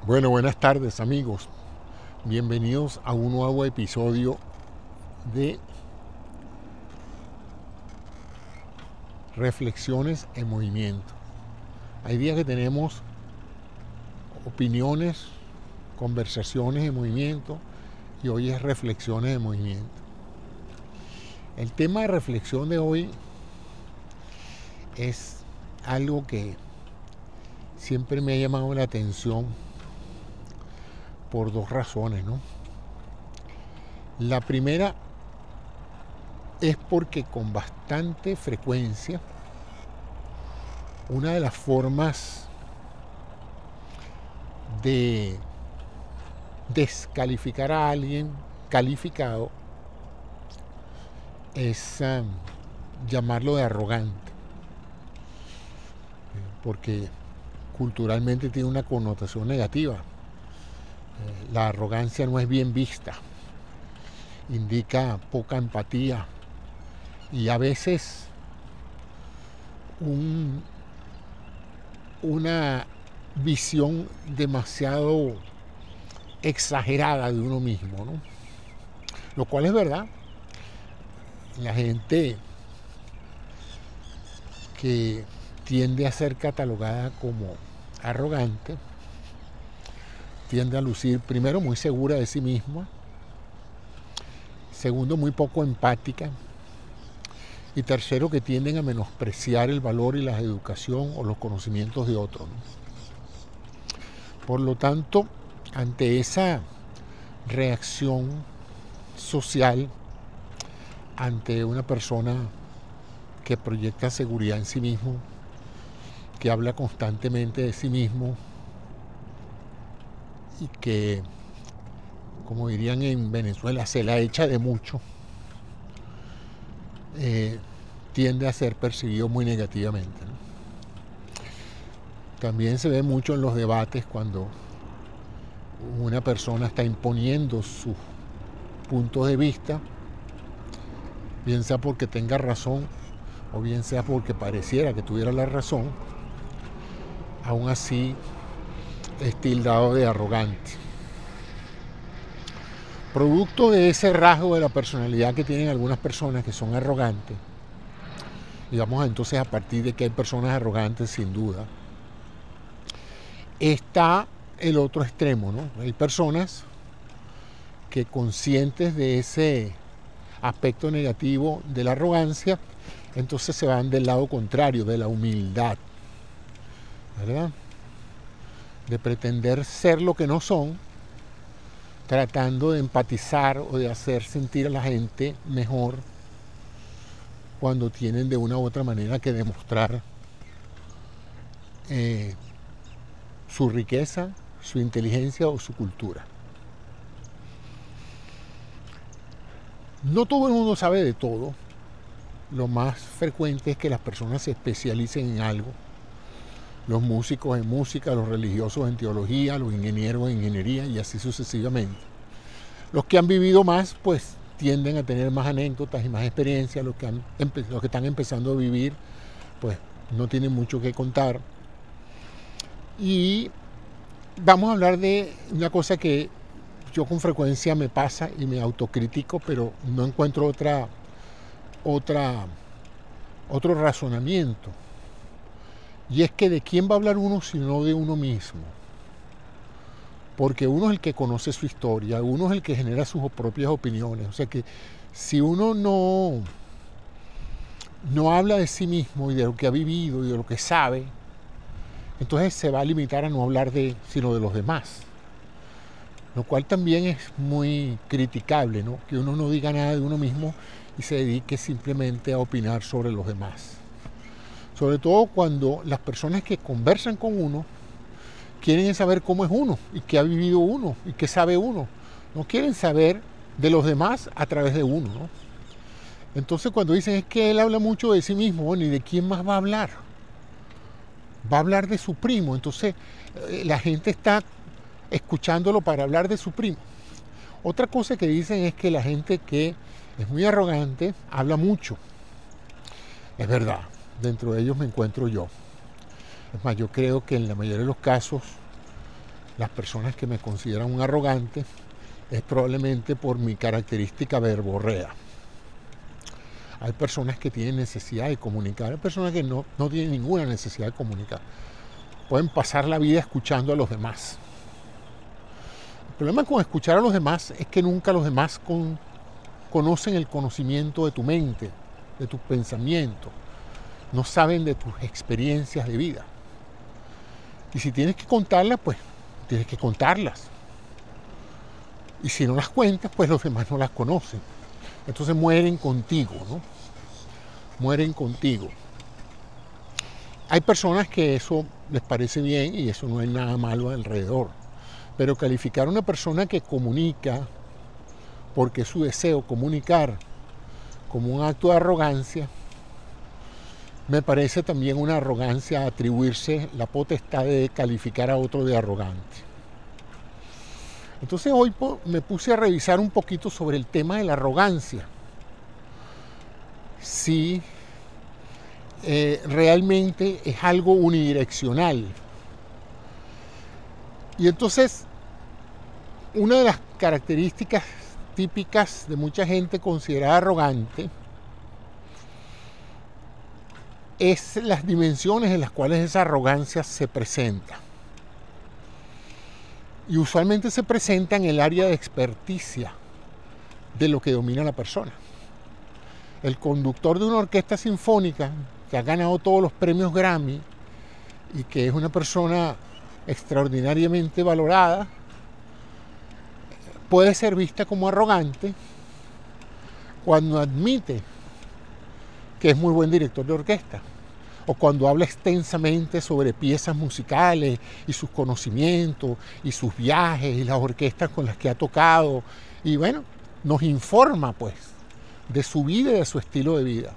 Bueno, buenas tardes amigos. Bienvenidos a un nuevo episodio de Reflexiones en Movimiento. Hay días que tenemos opiniones, conversaciones en movimiento y hoy es Reflexiones en Movimiento. El tema de reflexión de hoy es algo que siempre me ha llamado la atención por dos razones, ¿no? La primera es porque con bastante frecuencia una de las formas de descalificar a alguien calificado es llamarlo de arrogante, porque culturalmente tiene una connotación negativa. La arrogancia no es bien vista, indica poca empatía y a veces una visión demasiado exagerada de uno mismo, ¿no? Lo cual es verdad. La gente que tiende a ser catalogada como arrogante tiende a lucir, primero, muy segura de sí misma, segundo, muy poco empática, y tercero, que tienden a menospreciar el valor y la educación o los conocimientos de otros, ¿no? Por lo tanto, ante esa reacción social, ante una persona que proyecta seguridad en sí mismo, que habla constantemente de sí mismo y que, como dirían en Venezuela, se la echa de mucho, tiende a ser percibido muy negativamente, ¿no? También se ve mucho en los debates cuando una persona está imponiendo sus puntos de vista, bien sea porque tenga razón o bien sea porque pareciera que tuviera la razón, aún así es tildado de arrogante. Producto de ese rasgo de la personalidad que tienen algunas personas que son arrogantes, digamos entonces a partir de que hay personas arrogantes sin duda, está el otro extremo, ¿no? Hay personas que conscientes de ese aspecto negativo de la arrogancia, entonces se van del lado contrario, de la humildad, ¿verdad? De pretender ser lo que no son, tratando de empatizar o de hacer sentir a la gente mejor cuando tienen de una u otra manera que demostrar su riqueza, su inteligencia o su cultura. No todo el mundo sabe de todo. Lo más frecuente es que las personas se especialicen en algo. Los músicos en música, los religiosos en teología, los ingenieros en ingeniería y así sucesivamente. Los que han vivido más, pues tienden a tener más anécdotas y más experiencias. Los que están empezando a vivir, pues no tienen mucho que contar. Y vamos a hablar de una cosa que yo con frecuencia me pasa y me autocritico, pero no encuentro otro razonamiento. Y es que de quién va a hablar uno sino de uno mismo. Porque uno es el que conoce su historia, uno es el que genera sus propias opiniones. O sea que si uno no habla de sí mismo y de lo que ha vivido y de lo que sabe, entonces se va a limitar a no hablar sino de los demás. Lo cual también es muy criticable, ¿no? Que uno no diga nada de uno mismo y se dedique simplemente a opinar sobre los demás. Sobre todo cuando las personas que conversan con uno quieren saber cómo es uno y qué ha vivido uno y qué sabe uno. No quieren saber de los demás a través de uno, ¿no? Entonces cuando dicen es que él habla mucho de sí mismo, bueno, ¿y de quién más va a hablar? Va a hablar de su primo. Entonces la gente está escuchándolo para hablar de su primo. Otra cosa que dicen es que la gente que es muy arrogante habla mucho. Es verdad, dentro de ellos me encuentro yo. Es más, yo creo que en la mayoría de los casos las personas que me consideran un arrogante es probablemente por mi característica verborrea. Hay personas que tienen necesidad de comunicar, hay personas que no tienen ninguna necesidad de comunicar. Pueden pasar la vida escuchando a los demás. El problema con escuchar a los demás es que nunca los demás conocen el conocimiento de tu mente, de tus pensamientos. No saben de tus experiencias de vida. Y si tienes que contarlas, pues tienes que contarlas. Y si no las cuentas, pues los demás no las conocen. Entonces mueren contigo, ¿no? Mueren contigo. Hay personas que eso les parece bien y eso no hay nada malo alrededor. Pero calificar a una persona que comunica, porque es su deseo comunicar, como un acto de arrogancia, me parece también una arrogancia atribuirse la potestad de calificar a otro de arrogante. Entonces hoy me puse a revisar un poquito sobre el tema de la arrogancia. Si realmente es algo unidireccional. Y entonces, una de las características típicas de mucha gente considerada arrogante es las dimensiones en las cuales esa arrogancia se presenta. Y usualmente se presenta en el área de experticia de lo que domina la persona. El conductor de una orquesta sinfónica que ha ganado todos los premios Grammy y que es una persona extraordinariamente valorada, puede ser vista como arrogante cuando admite que es muy buen director de orquesta, o cuando habla extensamente sobre piezas musicales y sus conocimientos y sus viajes y las orquestas con las que ha tocado, y bueno, nos informa pues de su vida y de su estilo de vida.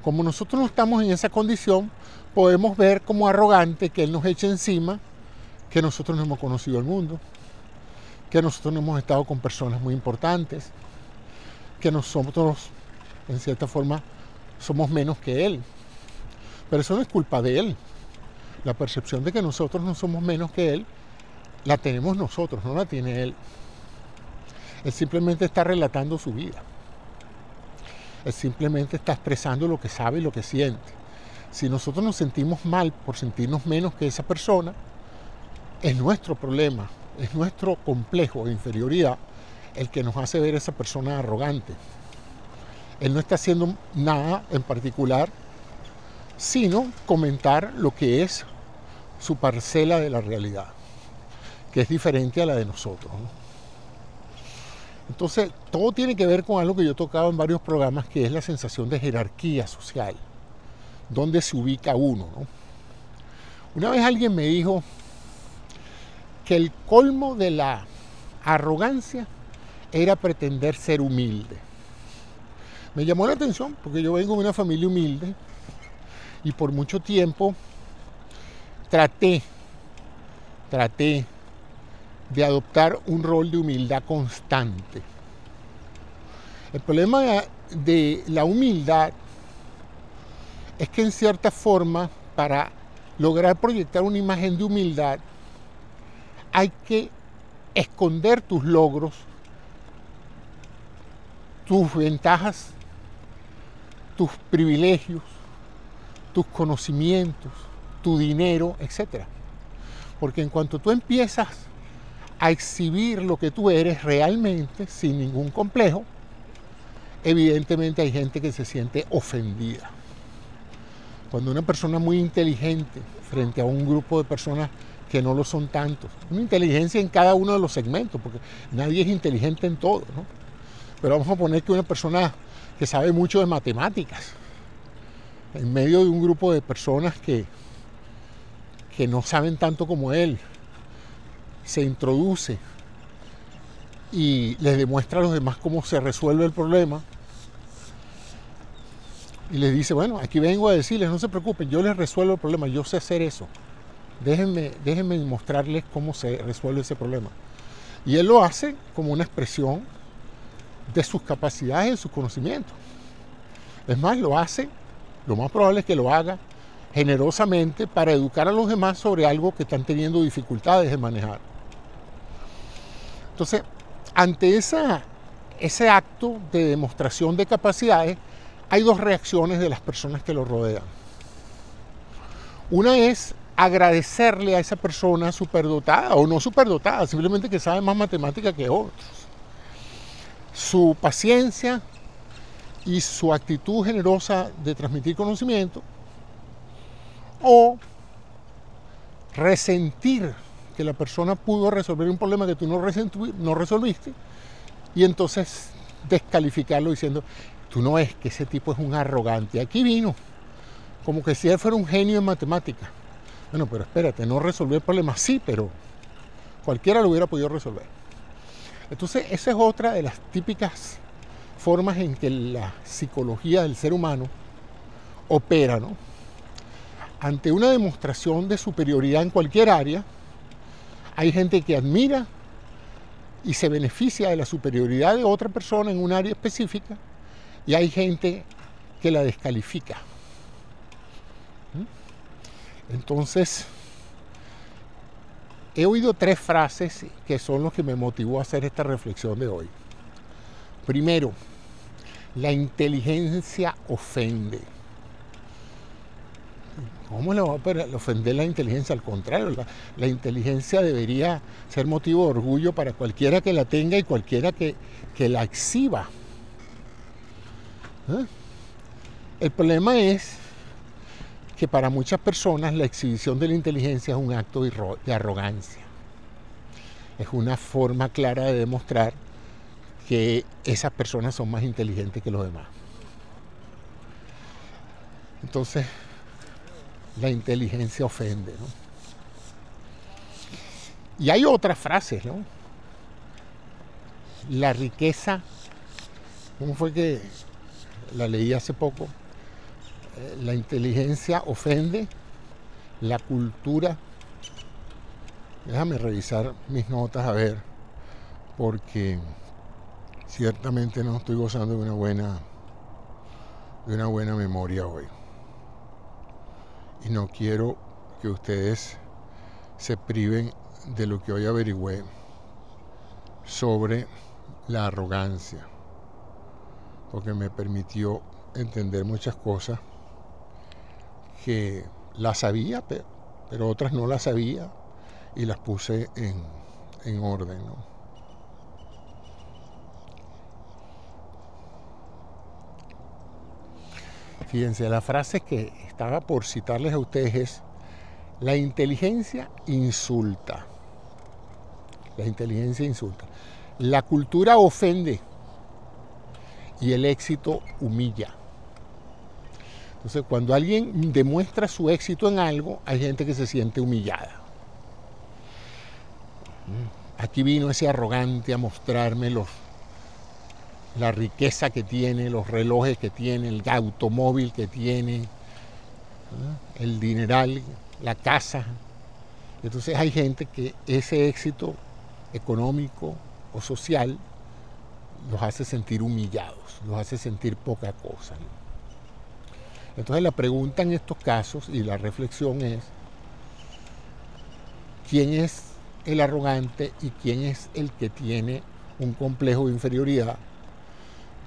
Como nosotros no estamos en esa condición, podemos ver como arrogante que él nos echa encima que nosotros no hemos conocido el mundo, que nosotros no hemos estado con personas muy importantes, que nosotros en cierta forma somos menos que él. Pero eso no es culpa de él. La percepción de que nosotros no somos menos que él la tenemos nosotros, no la tiene él. Él simplemente está relatando su vida. Él simplemente está expresando lo que sabe y lo que siente. Si nosotros nos sentimos mal por sentirnos menos que esa persona, es nuestro problema, es nuestro complejo de inferioridad el que nos hace ver a esa persona arrogante. Él no está haciendo nada en particular, sino comentar lo que es su parcela de la realidad, que es diferente a la de nosotros, ¿no? Entonces, todo tiene que ver con algo que yo he tocado en varios programas, que es la sensación de jerarquía social, dónde se ubica uno, ¿no? Una vez alguien me dijo que el colmo de la arrogancia era pretender ser humilde. Me llamó la atención porque yo vengo de una familia humilde y por mucho tiempo traté de adoptar un rol de humildad constante. El problema de la humildad es que en cierta forma, para lograr proyectar una imagen de humildad, hay que esconder tus logros, tus ventajas, tus privilegios, tus conocimientos, tu dinero, etc. Porque en cuanto tú empiezas a exhibir lo que tú eres realmente, sin ningún complejo, evidentemente hay gente que se siente ofendida. Cuando una persona muy inteligente frente a un grupo de personas que no lo son tantos, una inteligencia en cada uno de los segmentos, porque nadie es inteligente en todo, ¿no? Pero vamos a poner que una persona que sabe mucho de matemáticas, en medio de un grupo de personas que no saben tanto como él, se introduce y les demuestra a los demás cómo se resuelve el problema y les dice, bueno, aquí vengo a decirles, no se preocupen, yo les resuelvo el problema, yo sé hacer eso, déjenme mostrarles cómo se resuelve ese problema. Y él lo hace como una expresión de sus capacidades y de sus conocimientos. Es más, lo hace, lo más probable es que lo haga generosamente para educar a los demás sobre algo que están teniendo dificultades de manejar. Entonces, ante ese acto de demostración de capacidades, hay dos reacciones de las personas que lo rodean. Una es agradecerle a esa persona superdotada o no superdotada, simplemente que sabe más matemática que otros, su paciencia y su actitud generosa de transmitir conocimiento, o resentir que la persona pudo resolver un problema que tú no resolviste, y entonces descalificarlo diciendo, tú no ves que ese tipo es un arrogante, aquí vino como que si él fuera un genio en matemáticas. Bueno, pero espérate, no resolvió el problema, sí, pero cualquiera lo hubiera podido resolver. Entonces, esa es otra de las típicas formas en que la psicología del ser humano opera, ¿no? Ante una demostración de superioridad en cualquier área, hay gente que admira y se beneficia de la superioridad de otra persona en un área específica, y hay gente que la descalifica. Entonces, he oído 3 frases que son los que me motivó a hacer esta reflexión de hoy. Primero, la inteligencia ofende. ¿Cómo le va a ofender la inteligencia? Al contrario, la inteligencia debería ser motivo de orgullo para cualquiera que la tenga y cualquiera que la exhiba. El problema es que para muchas personas la exhibición de la inteligencia es un acto de arrogancia. Es una forma clara de demostrar que esas personas son más inteligentes que los demás. Entonces, la inteligencia ofende, ¿no? Y hay otras frases, ¿no? La riqueza, ¿cómo fue que la leí hace poco? La inteligencia ofende, la cultura. Déjame revisar mis notas a ver, porque ciertamente no estoy gozando de una buena memoria hoy. Y no quiero que ustedes se priven de lo que hoy averigüé sobre la arrogancia, porque me permitió entender muchas cosas que las sabía, pero otras no las sabía, y las puse en orden, ¿no? Fíjense, la frase que estaba por citarles a ustedes es: la inteligencia insulta. La inteligencia insulta. La cultura ofende y el éxito humilla. Entonces, cuando alguien demuestra su éxito en algo, hay gente que se siente humillada. Aquí vino ese arrogante a mostrarme la riqueza que tiene, los relojes que tiene, el automóvil que tiene, el dineral, la casa. Entonces hay gente que ese éxito económico o social los hace sentir humillados, los hace sentir poca cosa, ¿no? Entonces la pregunta en estos casos y la reflexión es: ¿quién es el arrogante y quién es el que tiene un complejo de inferioridad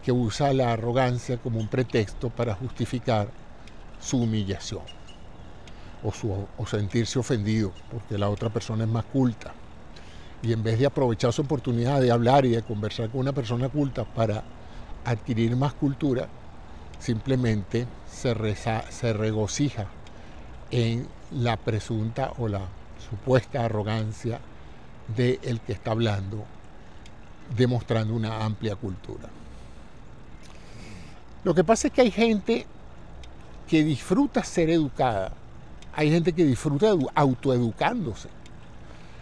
que usa la arrogancia como un pretexto para justificar su humillación o sentirse ofendido porque la otra persona es más culta? Y en vez de aprovechar su oportunidad de hablar y de conversar con una persona culta para adquirir más cultura, simplemente se regocija en la presunta o la supuesta arrogancia del que está hablando, demostrando una amplia cultura. Lo que pasa es que hay gente que disfruta ser educada, hay gente que disfruta autoeducándose,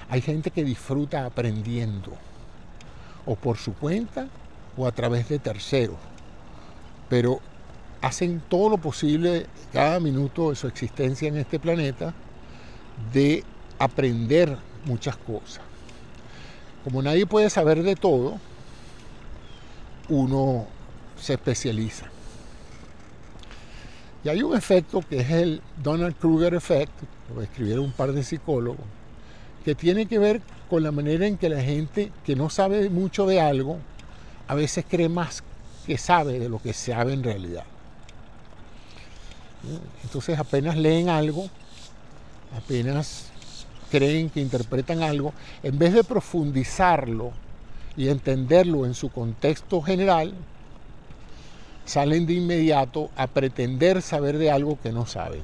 hay gente que disfruta aprendiendo, o por su cuenta o a través de terceros, pero hacen todo lo posible cada minuto de su existencia en este planeta de aprender muchas cosas. Como nadie puede saber de todo, uno se especializa. Y hay un efecto que es el Donald Kruger Effect, lo escribieron un par de psicólogos, que tiene que ver con la manera en que la gente que no sabe mucho de algo, a veces cree más que sabe de lo que sabe en realidad. Entonces apenas leen algo, apenas creen que interpretan algo, en vez de profundizarlo y entenderlo en su contexto general, salen de inmediato a pretender saber de algo que no saben.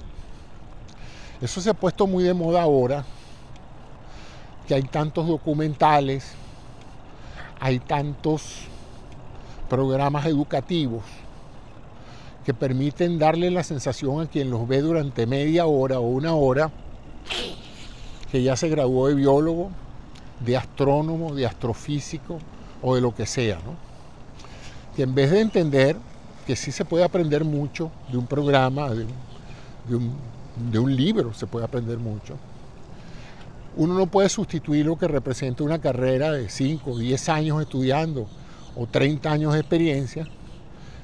Eso se ha puesto muy de moda ahora, que hay tantos documentales, hay tantos programas educativos que permiten darle la sensación a quien los ve durante media hora o una hora que ya se graduó de biólogo, de astrónomo, de astrofísico o de lo que sea, ¿no? Que en vez de entender que sí se puede aprender mucho de un programa, de un libro, se puede aprender mucho. Uno no puede sustituir lo que representa una carrera de 5 o 10 años estudiando o 30 años de experiencia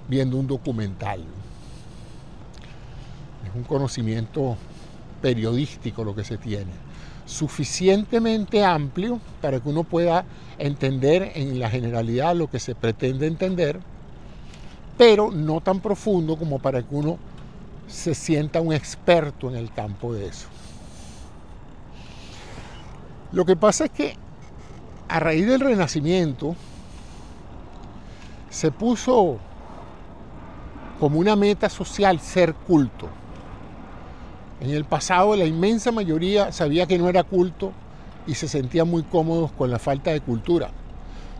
viendo un documental. Es un conocimiento periodístico lo que se tiene, suficientemente amplio para que uno pueda entender en la generalidad lo que se pretende entender, pero no tan profundo como para que uno se sienta un experto en el campo de eso. Lo que pasa es que a raíz del Renacimiento se puso como una meta social ser culto. En el pasado la inmensa mayoría sabía que no era culto y se sentía muy cómodos con la falta de cultura.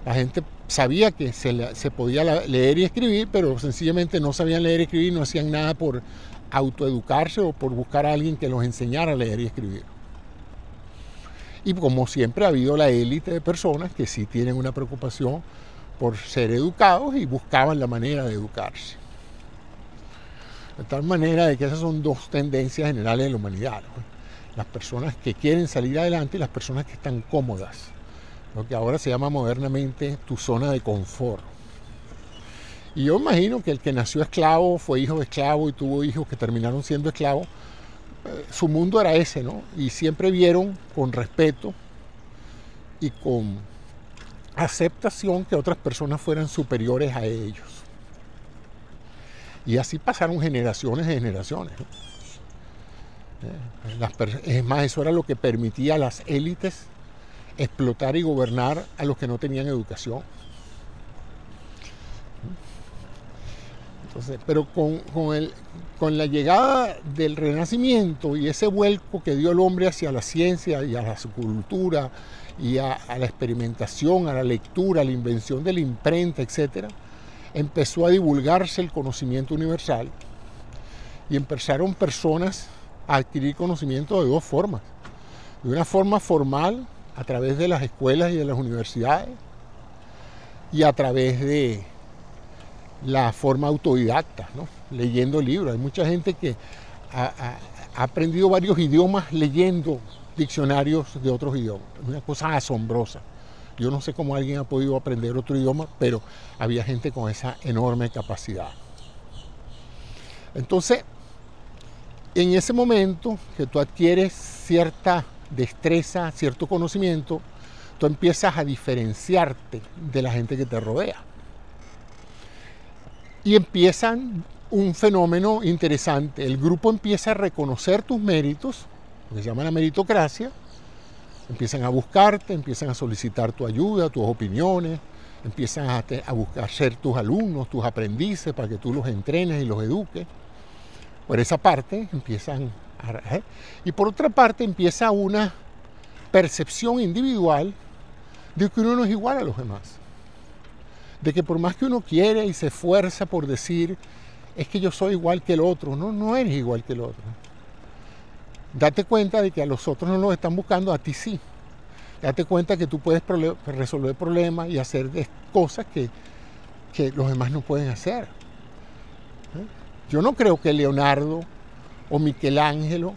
La gente sabía que se podía leer y escribir, pero sencillamente no sabían leer y escribir, no hacían nada por autoeducarse o por buscar a alguien que los enseñara a leer y escribir. Y como siempre ha habido la élite de personas que sí tienen una preocupación por ser educados y buscaban la manera de educarse. De tal manera de que esas son dos tendencias generales de la humanidad, ¿no? Las personas que quieren salir adelante y las personas que están cómodas, lo que ahora se llama modernamente tu zona de confort. Y yo imagino que el que nació esclavo, fue hijo de esclavo y tuvo hijos que terminaron siendo esclavos, su mundo era ese, ¿no? Y siempre vieron con respeto y con aceptación que otras personas fueran superiores a ellos. Y así pasaron generaciones y generaciones, ¿no? Es más, eso era lo que permitía a las élites explotar y gobernar a los que no tenían educación. Entonces, pero con la llegada del Renacimiento y ese vuelco que dio el hombre hacia la ciencia y a la cultura y a la experimentación, a la lectura, a la invención de la imprenta, etc., empezó a divulgarse el conocimiento universal y empezaron personas a adquirir conocimiento de dos formas. De una forma formal, a través de las escuelas y de las universidades, y a través de la forma autodidacta, ¿no? Leyendo libros. Hay mucha gente que ha aprendido varios idiomas leyendo diccionarios de otros idiomas. Es una cosa asombrosa. Yo no sé cómo alguien ha podido aprender otro idioma, pero había gente con esa enorme capacidad. Entonces, en ese momento que tú adquieres cierta destreza, cierto conocimiento, tú empiezas a diferenciarte de la gente que te rodea. Y empiezan un fenómeno interesante. El grupo empieza a reconocer tus méritos, lo que se llama la meritocracia. Empiezan a buscarte, empiezan a solicitar tu ayuda, tus opiniones, empiezan a buscar ser tus alumnos, tus aprendices, para que tú los entrenes y los eduques. Por esa parte empiezan a... Y por otra parte empieza una percepción individual de que uno no es igual a los demás. De que por más que uno quiere y se esfuerza por decir, es que yo soy igual que el otro, no eres igual que el otro. Date cuenta de que a los otros no los están buscando, a ti sí. Date cuenta que tú puedes resolver problemas y hacer cosas que los demás no pueden hacer. Yo no creo que Leonardo o Michelangelo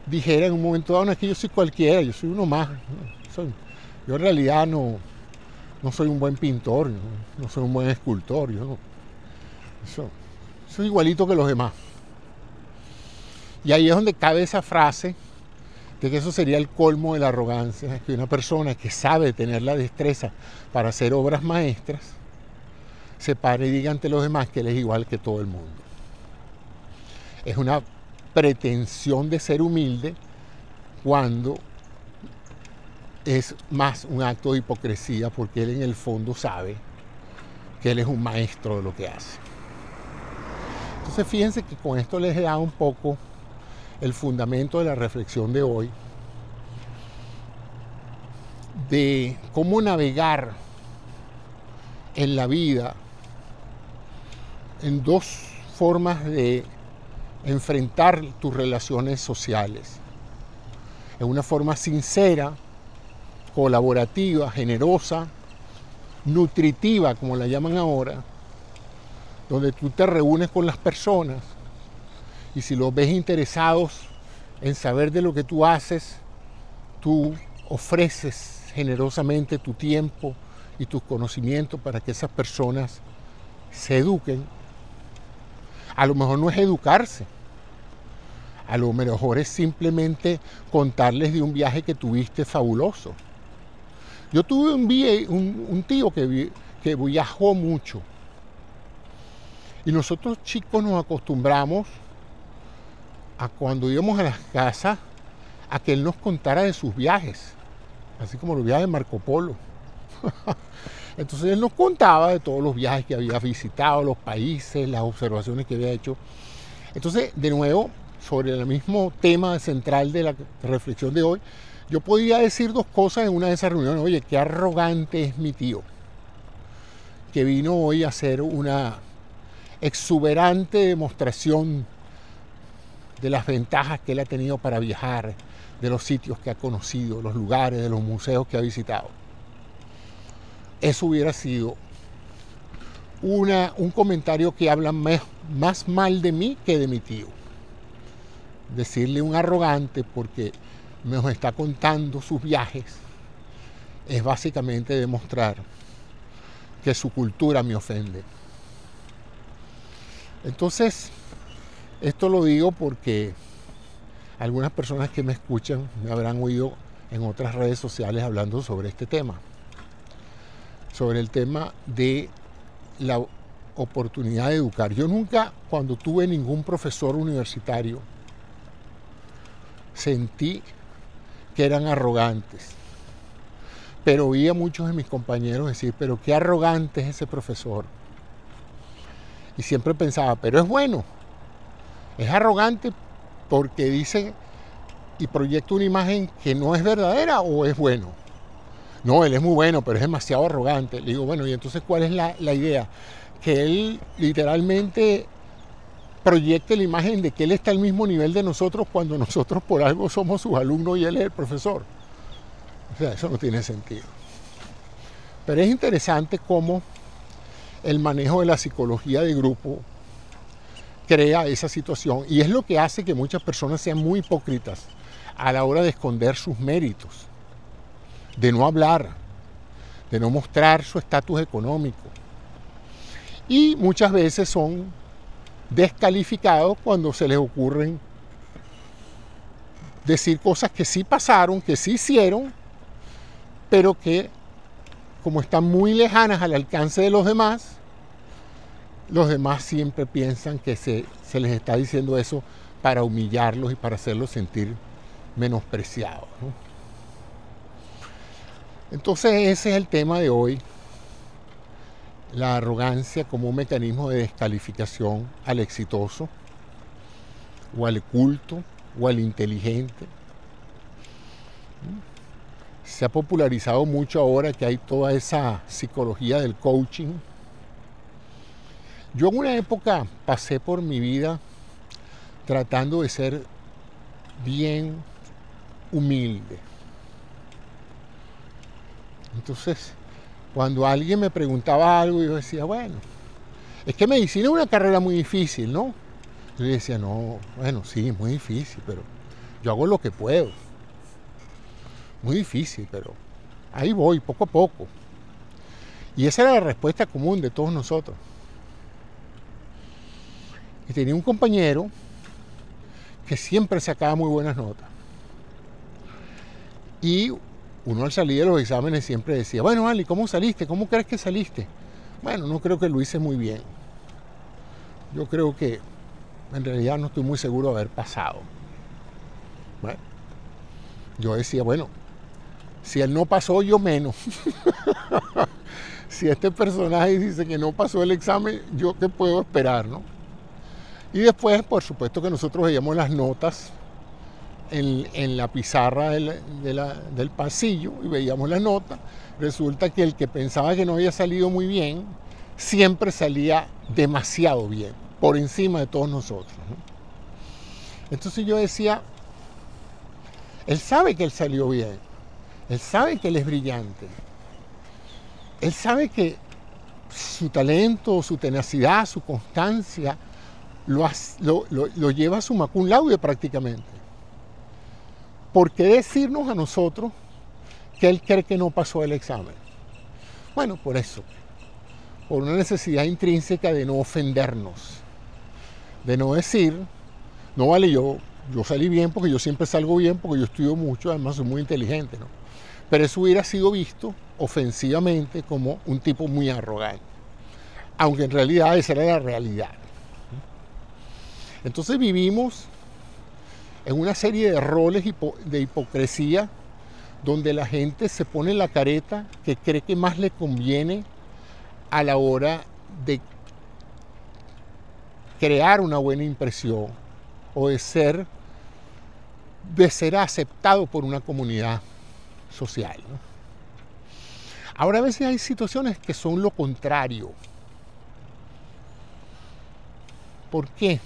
dijera en un momento dado, no, es que yo soy cualquiera, yo soy uno más. Yo en realidad no soy un buen pintor, no soy un buen escultor, soy igualito que los demás. Y ahí es donde cabe esa frase de que eso sería el colmo de la arrogancia, que una persona que sabe tener la destreza para hacer obras maestras se pare y diga ante los demás que él es igual que todo el mundo. Es una pretensión de ser humilde cuando es más un acto de hipocresía, porque él en el fondo sabe que él es un maestro de lo que hace. Entonces fíjense que con esto les he dado un poco el fundamento de la reflexión de hoy, de cómo navegar en la vida en dos formas de enfrentar tus relaciones sociales. En una forma sincera, colaborativa, generosa, nutritiva, como la llaman ahora, donde tú te reúnes con las personas y si los ves interesados en saber de lo que tú haces, tú ofreces generosamente tu tiempo y tus conocimientos para que esas personas se eduquen. A lo mejor no es educarse, a lo mejor es simplemente contarles de un viaje que tuviste fabuloso. Yo tuve un tío que viajó mucho y nosotros chicos nos acostumbramos a cuando íbamos a las casas a que él nos contara de sus viajes, así como los viajes de Marco Polo. Entonces él nos contaba de todos los viajes que había visitado, los países, las observaciones que había hecho. Entonces, de nuevo, sobre el mismo tema central de la reflexión de hoy, yo podía decir dos cosas en una de esas reuniones. Oye, qué arrogante es mi tío, que vino hoy a hacer una exuberante demostración de las ventajas que él ha tenido para viajar, de los sitios que ha conocido, los lugares, de los museos que ha visitado. Eso hubiera sido un comentario que habla más mal de mí que de mi tío. Decirle un arrogante porque nos está contando sus viajes es básicamente demostrar que su cultura me ofende. Entonces, esto lo digo porque algunas personas que me escuchan me habrán oído en otras redes sociales hablando sobre este tema. Sobre el tema de la oportunidad de educar. Yo nunca, cuando tuve ningún profesor universitario, sentí que eran arrogantes. Pero oí a muchos de mis compañeros decir, pero qué arrogante es ese profesor. Y siempre pensaba, pero es bueno. Es arrogante porque dice y proyecta una imagen que no es verdadera o es bueno. No, él es muy bueno, pero es demasiado arrogante. Le digo, bueno, y entonces, ¿cuál es la idea? Que él literalmente proyecte la imagen de que él está al mismo nivel de nosotros cuando nosotros por algo somos sus alumnos y él es el profesor. O sea, eso no tiene sentido. Pero es interesante cómo el manejo de la psicología de grupo crea esa situación y es lo que hace que muchas personas sean muy hipócritas a la hora de esconder sus méritos, de no hablar, de no mostrar su estatus económico. Y muchas veces son descalificados cuando se les ocurren decir cosas que sí pasaron, que sí hicieron, pero que como están muy lejanas al alcance de los demás siempre piensan que se les está diciendo eso para humillarlos y para hacerlos sentir menospreciados, ¿no? Entonces ese es el tema de hoy, la arrogancia como un mecanismo de descalificación al exitoso, o al culto, o al inteligente. Se ha popularizado mucho ahora que hay toda esa psicología del coaching. Yo en una época pasé por mi vida tratando de ser bien humilde. Entonces, cuando alguien me preguntaba algo, yo decía, bueno, es que medicina es una carrera muy difícil, ¿no? Yo le decía, no, bueno, sí, es muy difícil, pero yo hago lo que puedo. Muy difícil, pero ahí voy, poco a poco. Y esa era la respuesta común de todos nosotros. Y tenía un compañero que siempre sacaba muy buenas notas. Y uno al salir de los exámenes siempre decía, bueno, Ali, ¿cómo saliste? ¿Cómo crees que saliste? Bueno, no creo que lo hice muy bien. Yo creo que en realidad no estoy muy seguro de haber pasado. Bueno, yo decía, bueno, si él no pasó, yo menos. Si este personaje dice que no pasó el examen, ¿yo qué puedo esperar, no? Y después, por supuesto que nosotros veíamos las notas en la pizarra del pasillo y veíamos las notas. Resulta que el que pensaba que no había salido muy bien, siempre salía demasiado bien, por encima de todos nosotros, ¿no? Entonces yo decía, él sabe que él salió bien, él sabe que él es brillante, él sabe que su talento, su tenacidad, su constancia lo lleva a summa cum laude prácticamente. ¿Por qué decirnos a nosotros que él cree que no pasó el examen? Bueno, por eso, por una necesidad intrínseca de no ofendernos, de no decir, no vale, yo salí bien porque yo siempre salgo bien, porque yo estudio mucho, además soy muy inteligente, ¿no? Pero eso hubiera sido visto ofensivamente como un tipo muy arrogante, aunque en realidad esa era la realidad. Entonces vivimos en una serie de roles de hipocresía donde la gente se pone la careta que cree que más le conviene a la hora de crear una buena impresión o de ser aceptado por una comunidad social, ¿no? Ahora a veces hay situaciones que son lo contrario. ¿Por qué?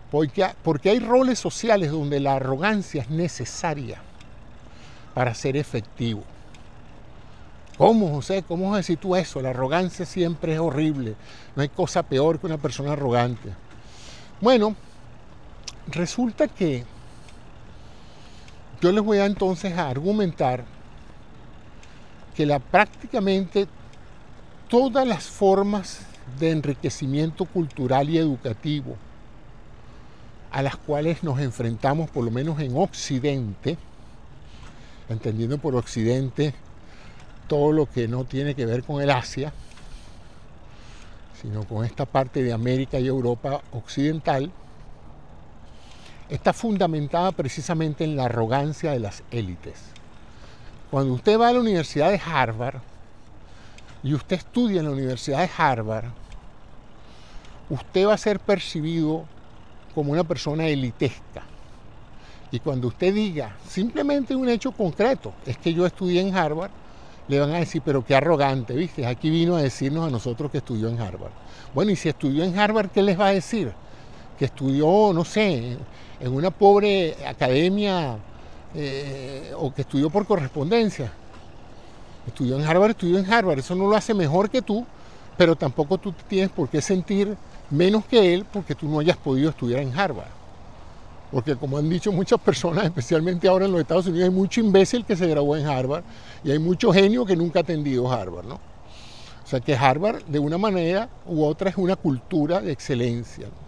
Porque hay roles sociales donde la arrogancia es necesaria para ser efectivo. ¿Cómo, José? ¿Cómo vas a decir tú eso? La arrogancia siempre es horrible. No hay cosa peor que una persona arrogante. Bueno, resulta que yo les voy entonces a argumentar que prácticamente todas las formas de enriquecimiento cultural y educativo a las cuales nos enfrentamos, por lo menos en Occidente, entendiendo por Occidente todo lo que no tiene que ver con el Asia, sino con esta parte de América y Europa occidental, está fundamentada precisamente en la arrogancia de las élites. Cuando usted va a la Universidad de Harvard y usted estudia en la Universidad de Harvard, usted va a ser percibido como una persona elitesca. Y cuando usted diga simplemente un hecho concreto, es que yo estudié en Harvard, le van a decir, pero qué arrogante, ¿viste? Aquí vino a decirnos a nosotros que estudió en Harvard. Bueno, y si estudió en Harvard, ¿qué les va a decir? Que estudió, no sé, en una pobre academia o que estudió por correspondencia. Estudió en Harvard, eso no lo hace mejor que tú, pero tampoco tú tienes por qué sentir menos que él porque tú no hayas podido estudiar en Harvard. Porque como han dicho muchas personas, especialmente ahora en los Estados Unidos, hay mucho imbécil que se graduó en Harvard y hay mucho genio que nunca ha atendido Harvard, ¿no? O sea que Harvard, de una manera u otra, es una cultura de excelencia, ¿no?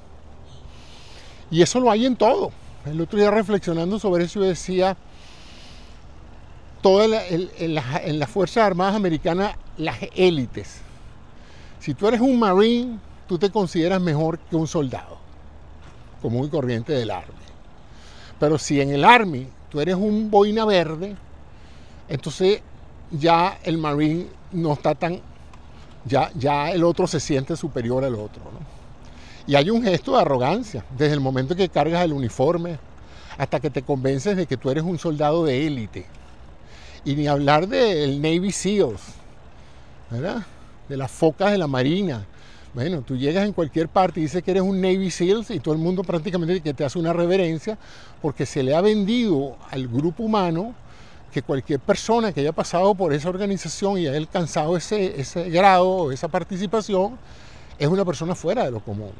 Y eso lo hay en todo. El otro día reflexionando sobre eso, yo decía, en las Fuerzas Armadas Americanas, las élites. Si tú eres un Marine, tú te consideras mejor que un soldado común y corriente del Army. Pero si en el Army tú eres un boina verde, entonces ya el Marine no está tan... Ya el otro se siente superior al otro, ¿no? Y hay un gesto de arrogancia, desde el momento que cargas el uniforme hasta que te convences de que tú eres un soldado de élite. Y ni hablar del Navy SEALs, ¿verdad? De las focas de la Marina. Bueno, tú llegas en cualquier parte y dices que eres un Navy SEALs y todo el mundo prácticamente que te hace una reverencia porque se le ha vendido al grupo humano que cualquier persona que haya pasado por esa organización y haya alcanzado ese grado o esa participación es una persona fuera de lo común.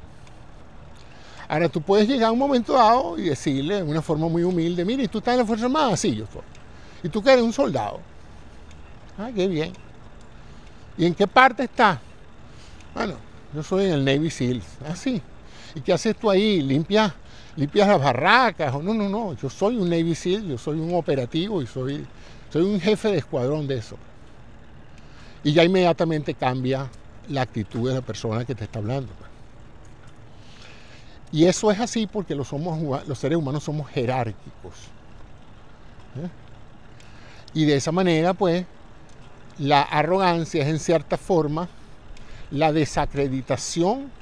Ahora tú puedes llegar a un momento dado y decirle de una forma muy humilde, mire, ¿y tú estás en la Fuerza Armada? Sí, yo estoy. ¿Y tú qué eres? Un soldado. Ah, qué bien. ¿Y en qué parte estás? Bueno, yo soy en el Navy SEALs. Ah, sí. ¿Y qué haces tú ahí? ¿Limpias limpias las barracas, o no, yo soy un Navy SEAL, yo soy un operativo y soy un jefe de escuadrón de eso. Y ya inmediatamente cambia la actitud de la persona que te está hablando. Y eso es así porque los seres humanos somos jerárquicos. Y de esa manera, pues, la arrogancia es en cierta forma la desacreditación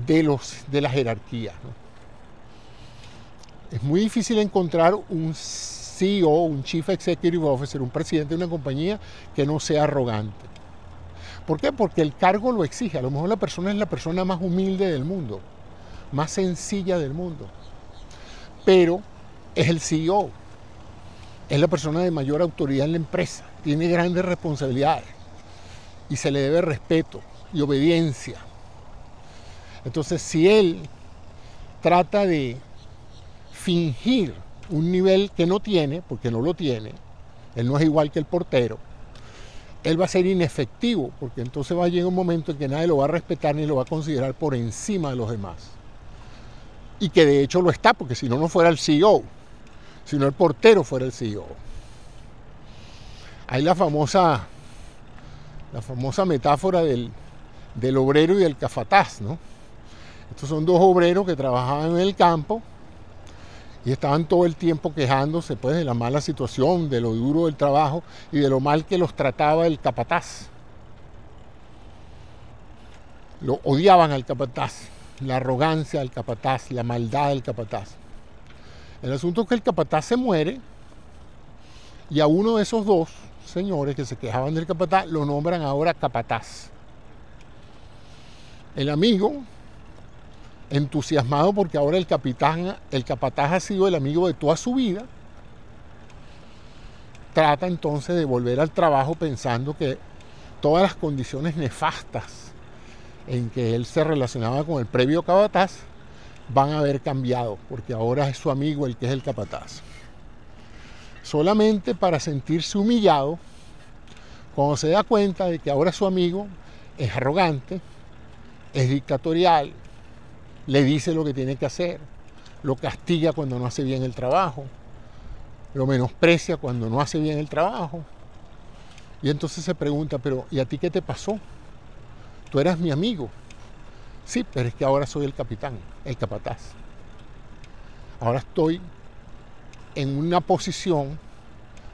de la jerarquía, ¿no? Es muy difícil encontrar un CEO, un Chief Executive Officer, un presidente de una compañía que no sea arrogante. ¿Por qué? Porque el cargo lo exige. A lo mejor la persona es la persona más humilde del mundo, más sencilla del mundo, pero es el CEO, es la persona de mayor autoridad en la empresa, tiene grandes responsabilidades y se le debe respeto y obediencia. Entonces, si él trata de fingir un nivel que no tiene, porque no lo tiene, él no es igual que el portero, él va a ser inefectivo, porque entonces va a llegar un momento en que nadie lo va a respetar ni lo va a considerar por encima de los demás. Y que de hecho lo está, porque si no, no fuera el CEO, sino el portero fuera el CEO. Hay la famosa metáfora del obrero y del capataz, ¿no? Estos son dos obreros que trabajaban en el campo y estaban todo el tiempo quejándose, pues, de la mala situación, de lo duro del trabajo y de lo mal que los trataba el capataz. Lo odiaban al capataz, la arrogancia del capataz, la maldad del capataz. El asunto es que el capataz se muere y a uno de esos dos señores que se quejaban del capataz lo nombran ahora capataz. El amigo, entusiasmado porque ahora el capataz ha sido el amigo de toda su vida, trata entonces de volver al trabajo pensando que todas las condiciones nefastas en que él se relacionaba con el previo capataz van a haber cambiado, porque ahora es su amigo el que es el capataz. Solamente para sentirse humillado, cuando se da cuenta de que ahora su amigo es arrogante, es dictatorial, le dice lo que tiene que hacer, lo castiga cuando no hace bien el trabajo, lo menosprecia cuando no hace bien el trabajo. Y entonces se pregunta, pero ¿y a ti qué te pasó? Tú eras mi amigo. Sí, pero es que ahora soy el capitán, el capataz. Ahora estoy en una posición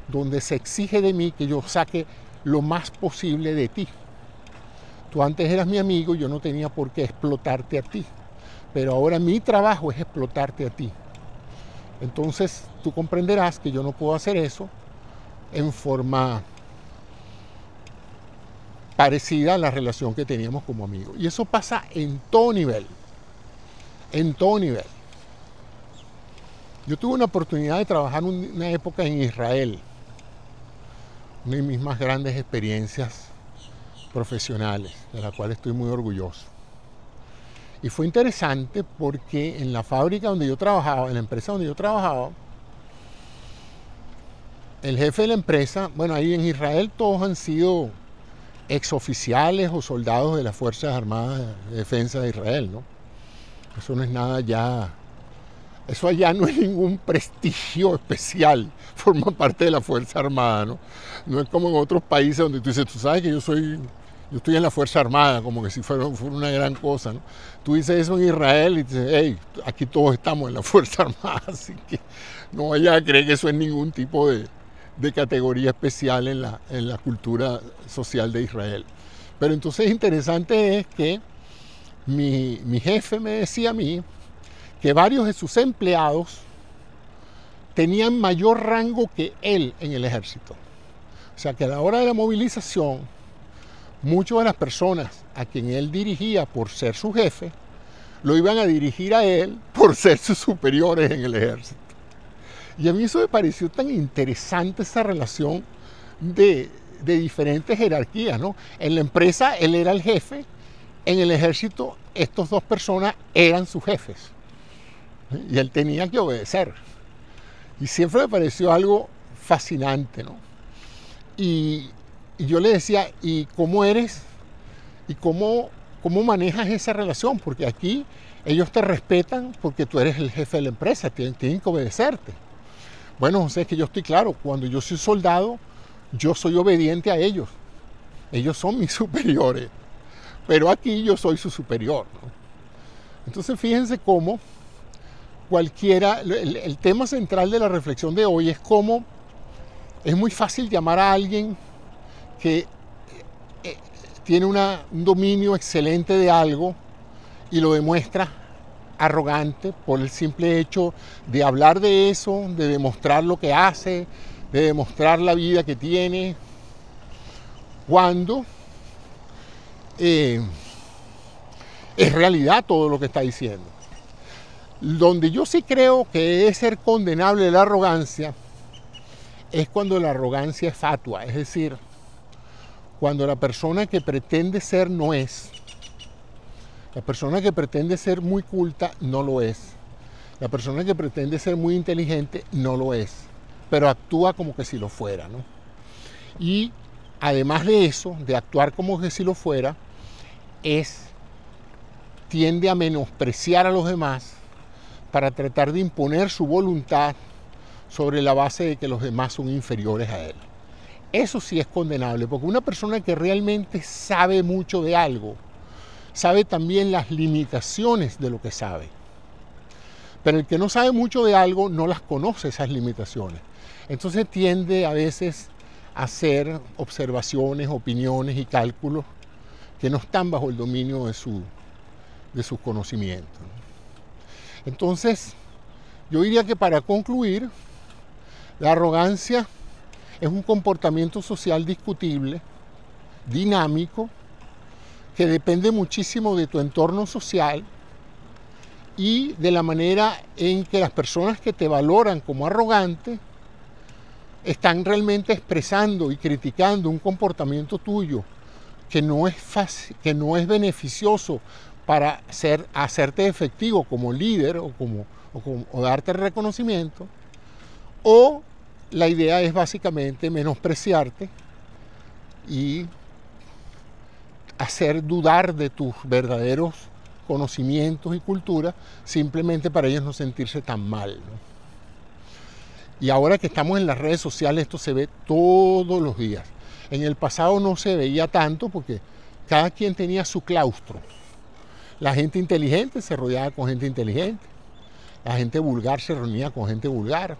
donde se exige de mí que yo saque lo más posible de ti. Tú antes eras mi amigo, yo no tenía por qué explotarte a ti, pero ahora mi trabajo es explotarte a ti. Entonces tú comprenderás que yo no puedo hacer eso en forma parecida a la relación que teníamos como amigos. Y eso pasa en todo nivel, en todo nivel. Yo tuve una oportunidad de trabajar una época en Israel, una de mis más grandes experiencias profesionales, de la cual estoy muy orgulloso. Y fue interesante porque en la fábrica donde yo trabajaba, en la empresa donde yo trabajaba, el jefe de la empresa, bueno, ahí en Israel todos han sido exoficiales o soldados de las Fuerzas Armadas de Defensa de Israel, ¿no? Eso no es nada ya, eso allá no es ningún prestigio especial, forma parte de la Fuerza Armada, ¿no? No es como en otros países donde tú dices, tú sabes que yo estoy en la Fuerza Armada, como que si fuera una gran cosa, ¿no? Tú dices eso en Israel y dices, hey, aquí todos estamos en la Fuerza Armada, así que no vayas a creer que eso es ningún tipo de categoría especial en la cultura social de Israel. Pero entonces interesante es que mi jefe me decía a mí que varios de sus empleados tenían mayor rango que él en el ejército. O sea que a la hora de la movilización, muchas de las personas a quien él dirigía por ser su jefe, lo iban a dirigir a él por ser sus superiores en el ejército. Y a mí eso me pareció tan interesante, esa relación de diferentes jerarquías, ¿no? En la empresa él era el jefe, en el ejército estas dos personas eran sus jefes. Y él tenía que obedecer. Y siempre me pareció algo fascinante, ¿no? Y yo le decía, ¿y cómo eres? ¿Y cómo manejas esa relación? Porque aquí Ellos te respetan porque tú eres el jefe de la empresa, tienen que obedecerte. Bueno, José, es que yo estoy claro, cuando yo soy soldado, yo soy obediente a ellos. Ellos son mis superiores, pero aquí yo soy su superior, ¿no? Entonces fíjense cómo cualquiera, el tema central de la reflexión de hoy es cómo es muy fácil llamar a alguien que tiene un dominio excelente de algo y lo demuestra arrogante por el simple hecho de hablar de eso, de demostrar lo que hace, de demostrar la vida que tiene, cuando es realidad todo lo que está diciendo. Donde yo sí creo que debe ser condenable la arrogancia es cuando la arrogancia es fatua, es decir, cuando la persona que pretende ser no es. La persona que pretende ser muy culta no lo es. La persona que pretende ser muy inteligente no lo es, pero actúa como que si lo fuera, ¿no? Y además de eso, de actuar como que si lo fuera, tiende a menospreciar a los demás para tratar de imponer su voluntad sobre la base de que los demás son inferiores a él. Eso sí es condenable, porque una persona que realmente sabe mucho de algo, sabe también las limitaciones de lo que sabe. Pero el que no sabe mucho de algo no las conoce, esas limitaciones. Entonces tiende a veces a hacer observaciones, opiniones y cálculos que no están bajo el dominio de sus conocimientos. Entonces, yo diría que para concluir, la arrogancia es un comportamiento social discutible, dinámico, que depende muchísimo de tu entorno social y de la manera en que las personas que te valoran como arrogante están realmente expresando y criticando un comportamiento tuyo que no es fácil, que no es beneficioso para hacerte efectivo como líder o darte reconocimiento, o la idea es básicamente menospreciarte y hacer dudar de tus verdaderos conocimientos y cultura simplemente para ellos no sentirse tan mal, ¿no? Y ahora que estamos en las redes sociales, esto se ve todos los días. En el pasado no se veía tanto porque cada quien tenía su claustro. La gente inteligente se rodeaba con gente inteligente. La gente vulgar se reunía con gente vulgar.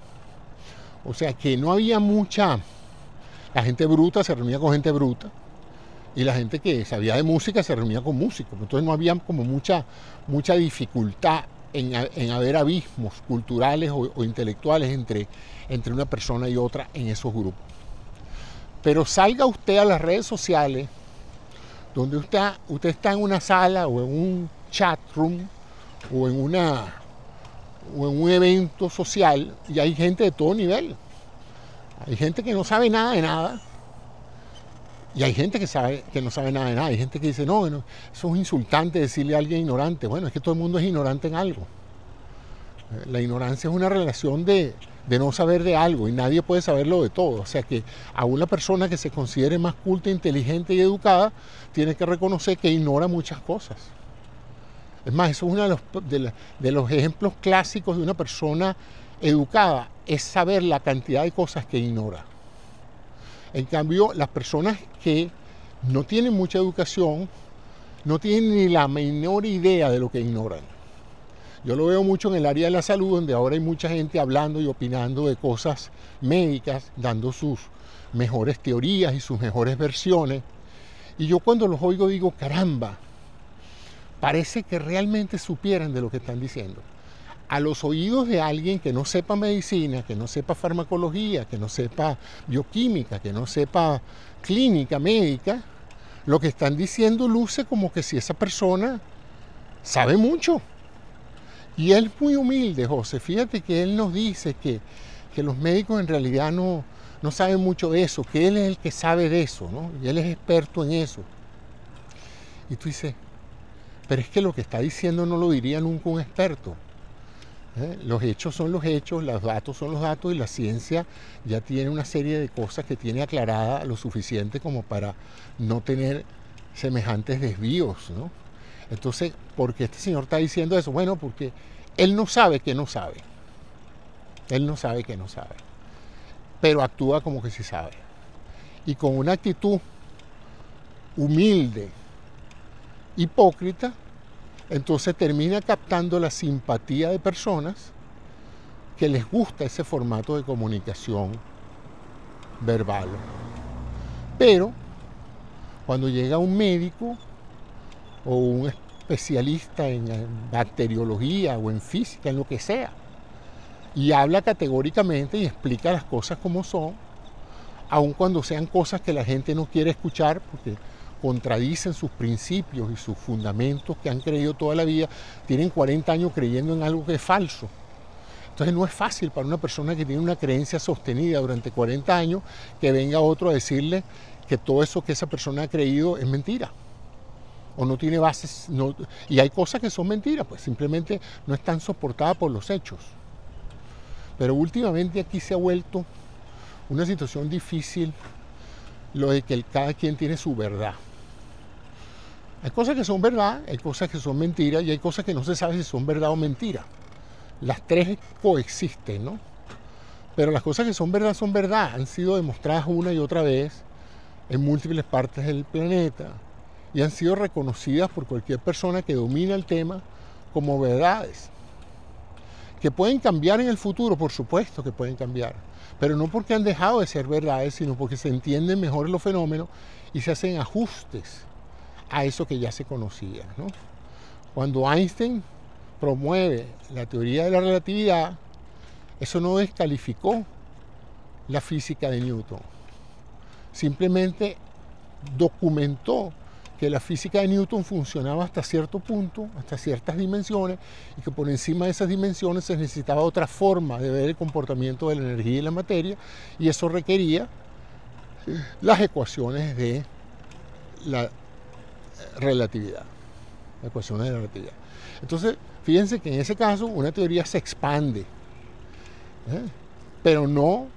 O sea que no había mucha... La gente bruta se reunía con gente bruta. Y la gente que sabía de música se reunía con músicos. Entonces no había como mucha dificultad en haber abismos culturales o intelectuales entre una persona y otra en esos grupos. Pero salga usted a las redes sociales, donde usted está en una sala o en un chat room o en un evento social y hay gente de todo nivel. Hay gente que no sabe nada de nada y hay gente que no sabe nada de nada. Hay gente que dice, no, eso es insultante decirle a alguien ignorante. Bueno, es que todo el mundo es ignorante en algo. La ignorancia es una relación de no saber de algo y nadie puede saberlo de todo. O sea que a una persona que se considere más culta, inteligente y educada tiene que reconocer que ignora muchas cosas. Es más, eso es uno de los ejemplos clásicos de una persona educada, es saber la cantidad de cosas que ignora. En cambio, las personas que no tienen mucha educación no tienen ni la menor idea de lo que ignoran. Yo lo veo mucho en el área de la salud, donde ahora hay mucha gente hablando y opinando de cosas médicas, dando sus mejores teorías y sus mejores versiones. Y yo cuando los oigo digo, caramba, parece que realmente supieran de lo que están diciendo. A los oídos de alguien que no sepa medicina, que no sepa farmacología, que no sepa bioquímica, que no sepa clínica médica, lo que están diciendo luce como que si esa persona sabe mucho. Y él es muy humilde, José. Fíjate que él nos dice que los médicos en realidad no saben mucho de eso, que él es el que sabe de eso, ¿no? Y él es experto en eso. Y tú dices, pero es que lo que está diciendo no lo diría nunca un experto. Los hechos son los hechos, los datos son los datos y la ciencia ya tiene una serie de cosas que tiene aclarada lo suficiente como para no tener semejantes desvíos, ¿no? Entonces, ¿por qué este señor está diciendo eso? Bueno, porque él no sabe que no sabe. Él no sabe que no sabe. Pero actúa como que sí sabe. Y con una actitud humilde, hipócrita, entonces termina captando la simpatía de personas que les gusta ese formato de comunicación verbal. Pero cuando llega un médico o un especialista en bacteriología o en física, en lo que sea, y habla categóricamente y explica las cosas como son, aun cuando sean cosas que la gente no quiere escuchar porque contradicen sus principios y sus fundamentos que han creído toda la vida, tienen 40 años creyendo en algo que es falso. Entonces no es fácil para una persona que tiene una creencia sostenida durante 40 años que venga otro a decirle que todo eso que esa persona ha creído es mentira o no tiene bases, y hay cosas que son mentiras, pues simplemente no están soportadas por los hechos. Pero últimamente aquí se ha vuelto una situación difícil lo de que cada quien tiene su verdad. Hay cosas que son verdad, hay cosas que son mentiras y hay cosas que no se sabe si son verdad o mentira. Las tres coexisten, ¿no? Pero las cosas que son verdad, han sido demostradas una y otra vez en múltiples partes del planeta y han sido reconocidas por cualquier persona que domina el tema como verdades. Que pueden cambiar en el futuro, por supuesto que pueden cambiar, pero no porque han dejado de ser verdades, sino porque se entienden mejor los fenómenos y se hacen ajustes a eso que ya se conocía, ¿no? Cuando Einstein promueve la teoría de la relatividad, eso no descalificó la física de Newton. Simplemente documentó que la física de Newton funcionaba hasta cierto punto, hasta ciertas dimensiones, y que por encima de esas dimensiones se necesitaba otra forma de ver el comportamiento de la energía y la materia, y eso requería las ecuaciones de la relatividad. Las ecuaciones de la relatividad. Entonces, fíjense que en ese caso una teoría se expande, pero no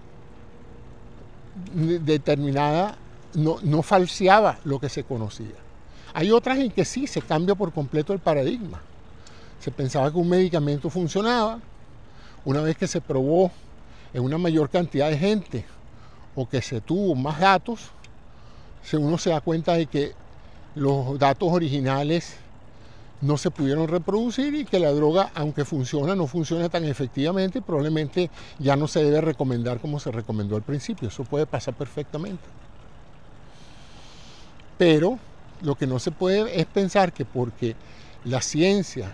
determinada, no falseaba lo que se conocía. Hay otras en que sí se cambia por completo el paradigma. Se pensaba que un medicamento funcionaba, una vez que se probó en una mayor cantidad de gente o que se tuvo más datos, uno se da cuenta de que los datos originales no se pudieron reproducir y que la droga, aunque funciona, no funciona tan efectivamente y probablemente ya no se debe recomendar como se recomendó al principio. Eso puede pasar perfectamente. Pero lo que no se puede es pensar que porque la ciencia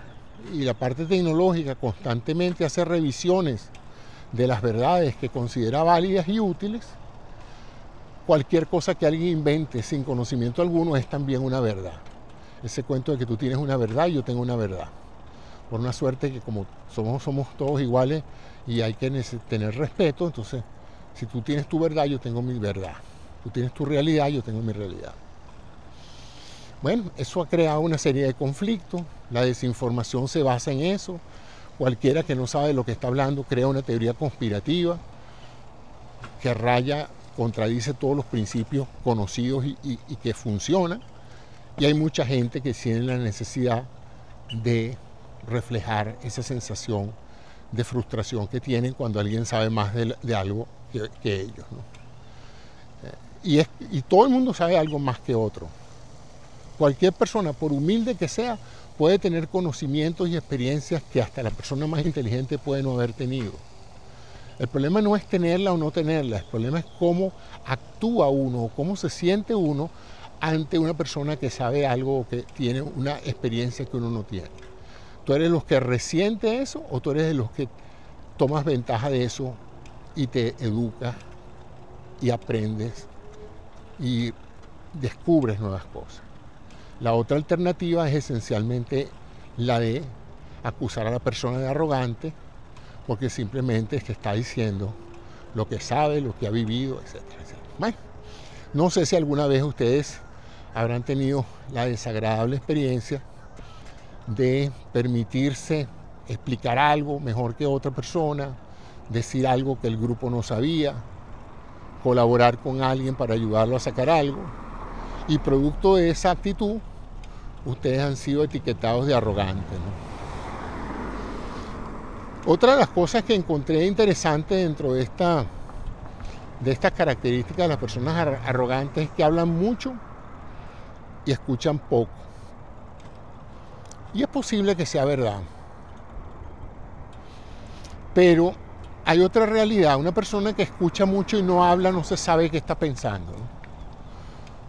y la parte tecnológica constantemente hace revisiones de las verdades que considera válidas y útiles, cualquier cosa que alguien invente sin conocimiento alguno es también una verdad. Ese cuento de que tú tienes una verdad y yo tengo una verdad. Por una suerte que como somos todos iguales y hay que tener respeto, entonces si tú tienes tu verdad, yo tengo mi verdad. Tú tienes tu realidad, yo tengo mi realidad. Bueno, eso ha creado una serie de conflictos, la desinformación se basa en eso, cualquiera que no sabe de lo que está hablando crea una teoría conspirativa que raya, contradice todos los principios conocidos y que funcionan, y hay mucha gente que tiene la necesidad de reflejar esa sensación de frustración que tienen cuando alguien sabe más de algo que ellos, ¿no? Y todo el mundo sabe algo más que otro. Cualquier persona, por humilde que sea, puede tener conocimientos y experiencias que hasta la persona más inteligente puede no haber tenido. El problema no es tenerla o no tenerla, el problema es cómo actúa uno o cómo se siente uno ante una persona que sabe algo o que tiene una experiencia que uno no tiene. ¿Tú eres de los que resiente eso o tú eres de los que tomas ventaja de eso y te educas y aprendes y descubres nuevas cosas? La otra alternativa es esencialmente la de acusar a la persona de arrogante porque simplemente es que está diciendo lo que sabe, lo que ha vivido, etcétera, etcétera. Bueno, no sé si alguna vez ustedes habrán tenido la desagradable experiencia de permitirse explicar algo mejor que otra persona, decir algo que el grupo no sabía, colaborar con alguien para ayudarlo a sacar algo, y producto de esa actitud, ustedes han sido etiquetados de arrogantes, ¿no? Otra de las cosas que encontré interesante dentro de estas características de las personas arrogantes es que hablan mucho y escuchan poco. Y es posible que sea verdad. Pero hay otra realidad. Una persona que escucha mucho y no habla no se sabe qué está pensando, ¿no?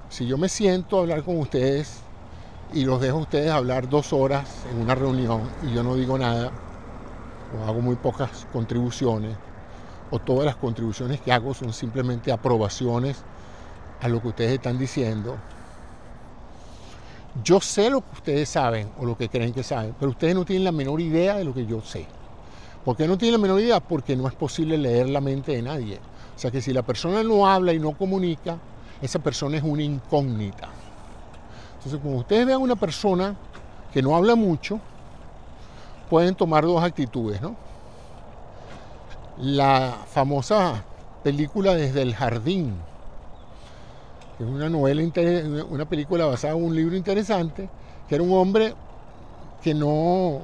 Si yo me siento a hablar con ustedes y los dejo a ustedes hablar 2 horas en una reunión y yo no digo nada, o hago muy pocas contribuciones, o todas las contribuciones que hago son simplemente aprobaciones a lo que ustedes están diciendo, yo sé lo que ustedes saben o lo que creen que saben, pero ustedes no tienen la menor idea de lo que yo sé. ¿Por qué no tienen la menor idea? Porque no es posible leer la mente de nadie. O sea que si la persona no habla y no comunica, esa persona es una incógnita. Entonces, cuando ustedes vean una persona que no habla mucho, pueden tomar 2 actitudes, ¿no? La famosa película Desde el Jardín, que es una novela, una película basada en un libro interesante, que era un hombre que no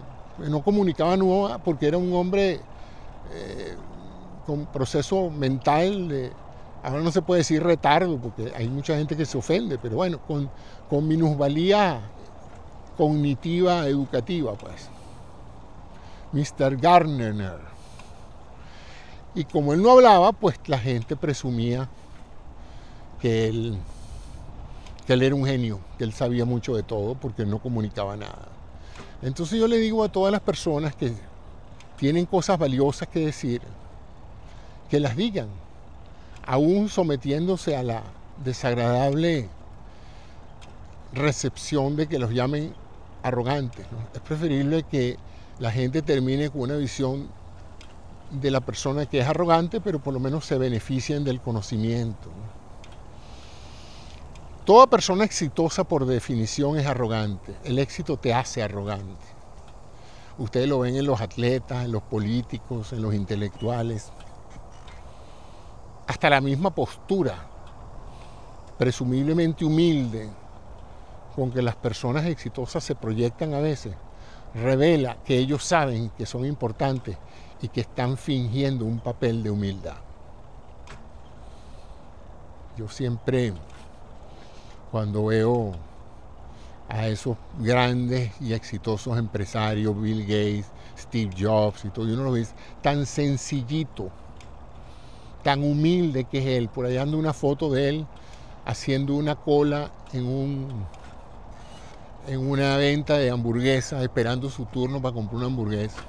comunicaba nada porque era un hombre con proceso mental, ahora no se puede decir retardo porque hay mucha gente que se ofende, pero bueno, con minusvalía cognitiva educativa, pues. Mr. Gardner. Y como él no hablaba, pues la gente presumía que él era un genio, que él sabía mucho de todo porque él no comunicaba nada. Entonces yo le digo a todas las personas que tienen cosas valiosas que decir, que las digan, aún sometiéndose a la desagradable recepción de que los llamen arrogantes, ¿no? Es preferible que la gente termine con una visión de la persona que es arrogante, pero por lo menos se beneficien del conocimiento, ¿no? Toda persona exitosa por definición es arrogante. El éxito te hace arrogante. Ustedes lo ven en los atletas, en los políticos, en los intelectuales. Hasta la misma postura, presumiblemente humilde, con que las personas exitosas se proyectan a veces, revela que ellos saben que son importantes y que están fingiendo un papel de humildad. Yo siempre, cuando veo a esos grandes y exitosos empresarios, Bill Gates, Steve Jobs y todo, y uno lo ve tan sencillito, tan humilde que es él. Por allá anda una foto de él haciendo una cola en una venta de hamburguesas, esperando su turno para comprar una hamburguesa.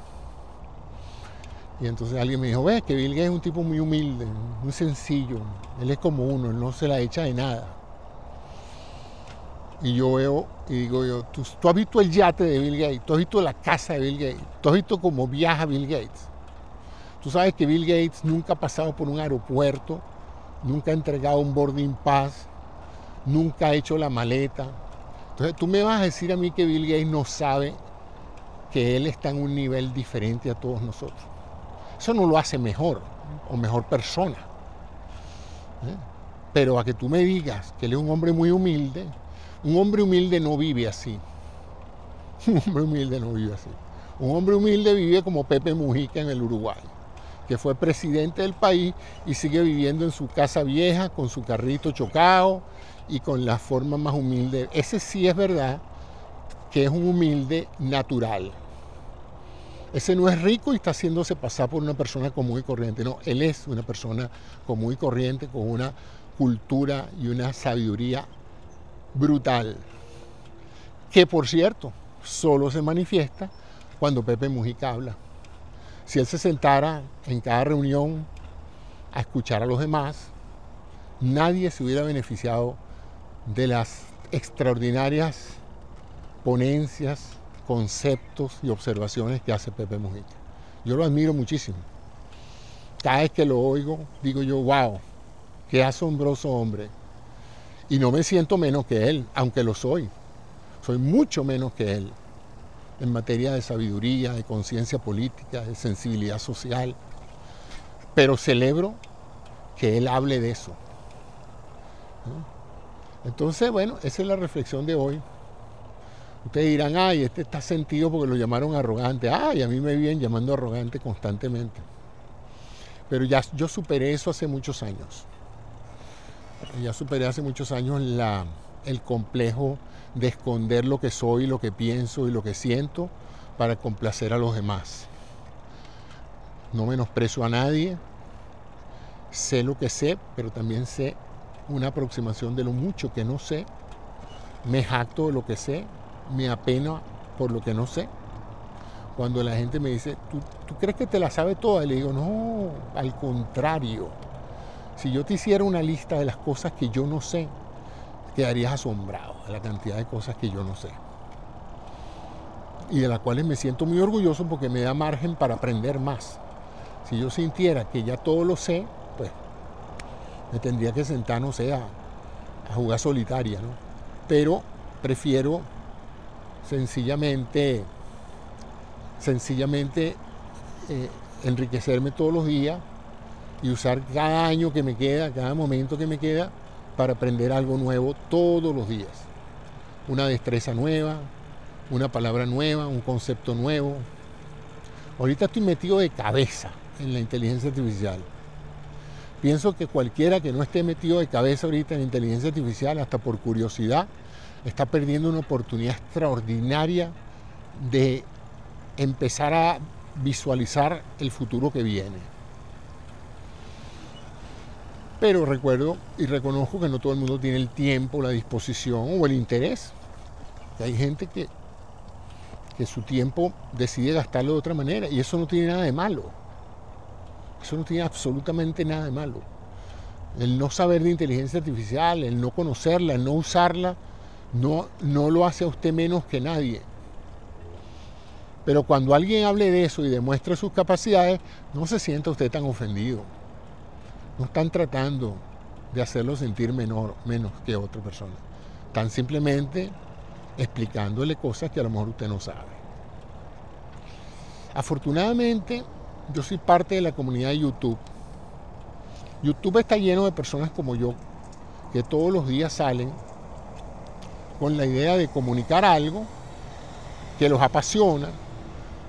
Y entonces alguien me dijo, ves que Bill Gates es un tipo muy humilde, muy sencillo, él es como uno, él no se la echa de nada. Y yo veo y digo yo, ¿tú has visto el yate de Bill Gates? ¿Tú has visto la casa de Bill Gates? ¿Tú has visto cómo viaja Bill Gates? Tú sabes que Bill Gates nunca ha pasado por un aeropuerto, nunca ha entregado un boarding pass, nunca ha hecho la maleta. Entonces tú me vas a decir a mí que Bill Gates no sabe que él está en un nivel diferente a todos nosotros. Eso no lo hace mejor o mejor persona. Pero a que tú me digas que él es un hombre muy humilde, un hombre humilde no vive así. Un hombre humilde no vive así. Un hombre humilde vive como Pepe Mujica en el Uruguay, que fue presidente del país y sigue viviendo en su casa vieja, con su carrito chocado y con la forma más humilde. Ese sí es verdad que es un humilde natural. Ese no es rico y está haciéndose pasar por una persona común y corriente. No, él es una persona común y corriente con una cultura y una sabiduría brutal. Que, por cierto, solo se manifiesta cuando Pepe Mujica habla. Si él se sentara en cada reunión a escuchar a los demás, nadie se hubiera beneficiado de las extraordinarias ponencias, conceptos y observaciones que hace Pepe Mujica. Yo lo admiro muchísimo. Cada vez que lo oigo, digo yo, wow, qué asombroso hombre. Y no me siento menos que él, aunque lo soy. Soy mucho menos que él en materia de sabiduría, de conciencia política, de sensibilidad social. Pero celebro que él hable de eso. Entonces, bueno, esa es la reflexión de hoy. Ustedes dirán, ay, este está sentido porque lo llamaron arrogante. Ay, a mí me vienen llamando arrogante constantemente. Pero ya yo superé eso hace muchos años. Ya superé hace muchos años el complejo de esconder lo que soy, lo que pienso y lo que siento para complacer a los demás. No menosprecio a nadie. Sé lo que sé, pero también sé una aproximación de lo mucho que no sé. Me jacto de lo que sé. Me apena por lo que no sé. Cuando la gente me dice, ¿tú crees que te la sabes toda? Le digo, no, al contrario. Si yo te hiciera una lista de las cosas que yo no sé, quedarías asombrado de la cantidad de cosas que yo no sé. Y de las cuales me siento muy orgulloso porque me da margen para aprender más. Si yo sintiera que ya todo lo sé, pues me tendría que sentar, no sé, a jugar solitaria, ¿no? Pero prefiero sencillamente enriquecerme todos los días y usar cada año que me queda, cada momento que me queda, para aprender algo nuevo todos los días. Una destreza nueva, una palabra nueva, un concepto nuevo. Ahorita estoy metido de cabeza en la inteligencia artificial. Pienso que cualquiera que no esté metido de cabeza ahorita en la inteligencia artificial, hasta por curiosidad, está perdiendo una oportunidad extraordinaria de empezar a visualizar el futuro que viene. Pero recuerdo y reconozco que no todo el mundo tiene el tiempo, la disposición o el interés. Que hay gente que su tiempo decide gastarlo de otra manera y eso no tiene nada de malo. Eso no tiene absolutamente nada de malo. El no saber de inteligencia artificial, el no conocerla, el no usarla, no lo hace a usted menos que nadie. Pero cuando alguien hable de eso y demuestre sus capacidades, no se sienta usted tan ofendido. No están tratando de hacerlo sentir menos que otra persona. Están simplemente explicándole cosas que a lo mejor usted no sabe. Afortunadamente, yo soy parte de la comunidad de YouTube. YouTube está lleno de personas como yo, que todos los días salen con la idea de comunicar algo que los apasiona,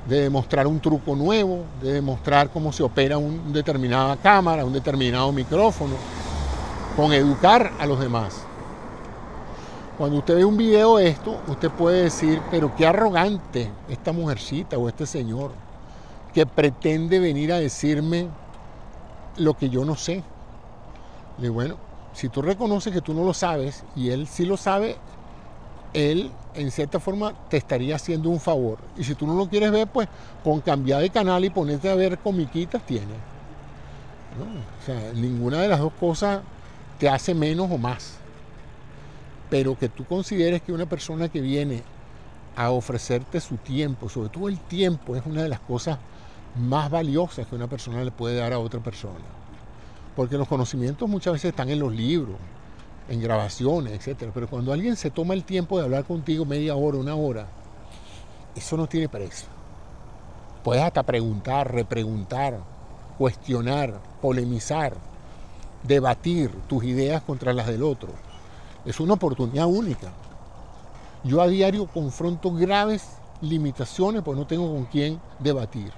de demostrar un truco nuevo, de demostrar cómo se opera una determinada cámara, un determinado micrófono, con educar a los demás. Cuando usted ve un video de esto, usted puede decir, pero qué arrogante esta mujercita o este señor que pretende venir a decirme lo que yo no sé. Le digo, bueno, si tú reconoces que tú no lo sabes y él sí lo sabe, él en cierta forma te estaría haciendo un favor. Y si tú no lo quieres ver, pues con cambiar de canal y ponerte a ver comiquitas tiene. ¿No? O sea, ninguna de las dos cosas te hace menos o más. Pero que tú consideres que una persona que viene a ofrecerte su tiempo, sobre todo el tiempo, es una de las cosas más valiosas que una persona le puede dar a otra persona. Porque los conocimientos muchas veces están en los libros, en grabaciones, etc. Pero cuando alguien se toma el tiempo de hablar contigo media hora, una hora, eso no tiene precio. Puedes hasta preguntar, repreguntar, cuestionar, polemizar, debatir tus ideas contra las del otro. Es una oportunidad única. Yo a diario confronto graves limitaciones porque no tengo con quién debatir.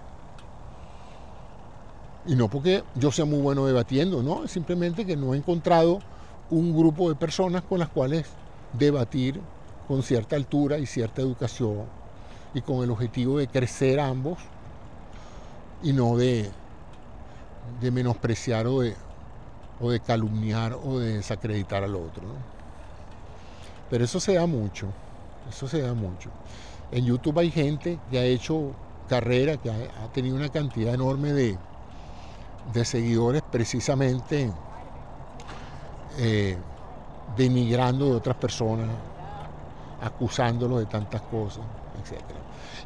Y no porque yo sea muy bueno debatiendo, no, es simplemente que no he encontrado un grupo de personas con las cuales debatir con cierta altura y cierta educación y con el objetivo de crecer ambos y no de menospreciar o de calumniar o de desacreditar al otro, ¿no? Pero eso se da mucho, En YouTube hay gente que ha hecho carrera, que ha tenido una cantidad enorme de seguidores precisamente denigrando de otras personas, acusándolos de tantas cosas, etc.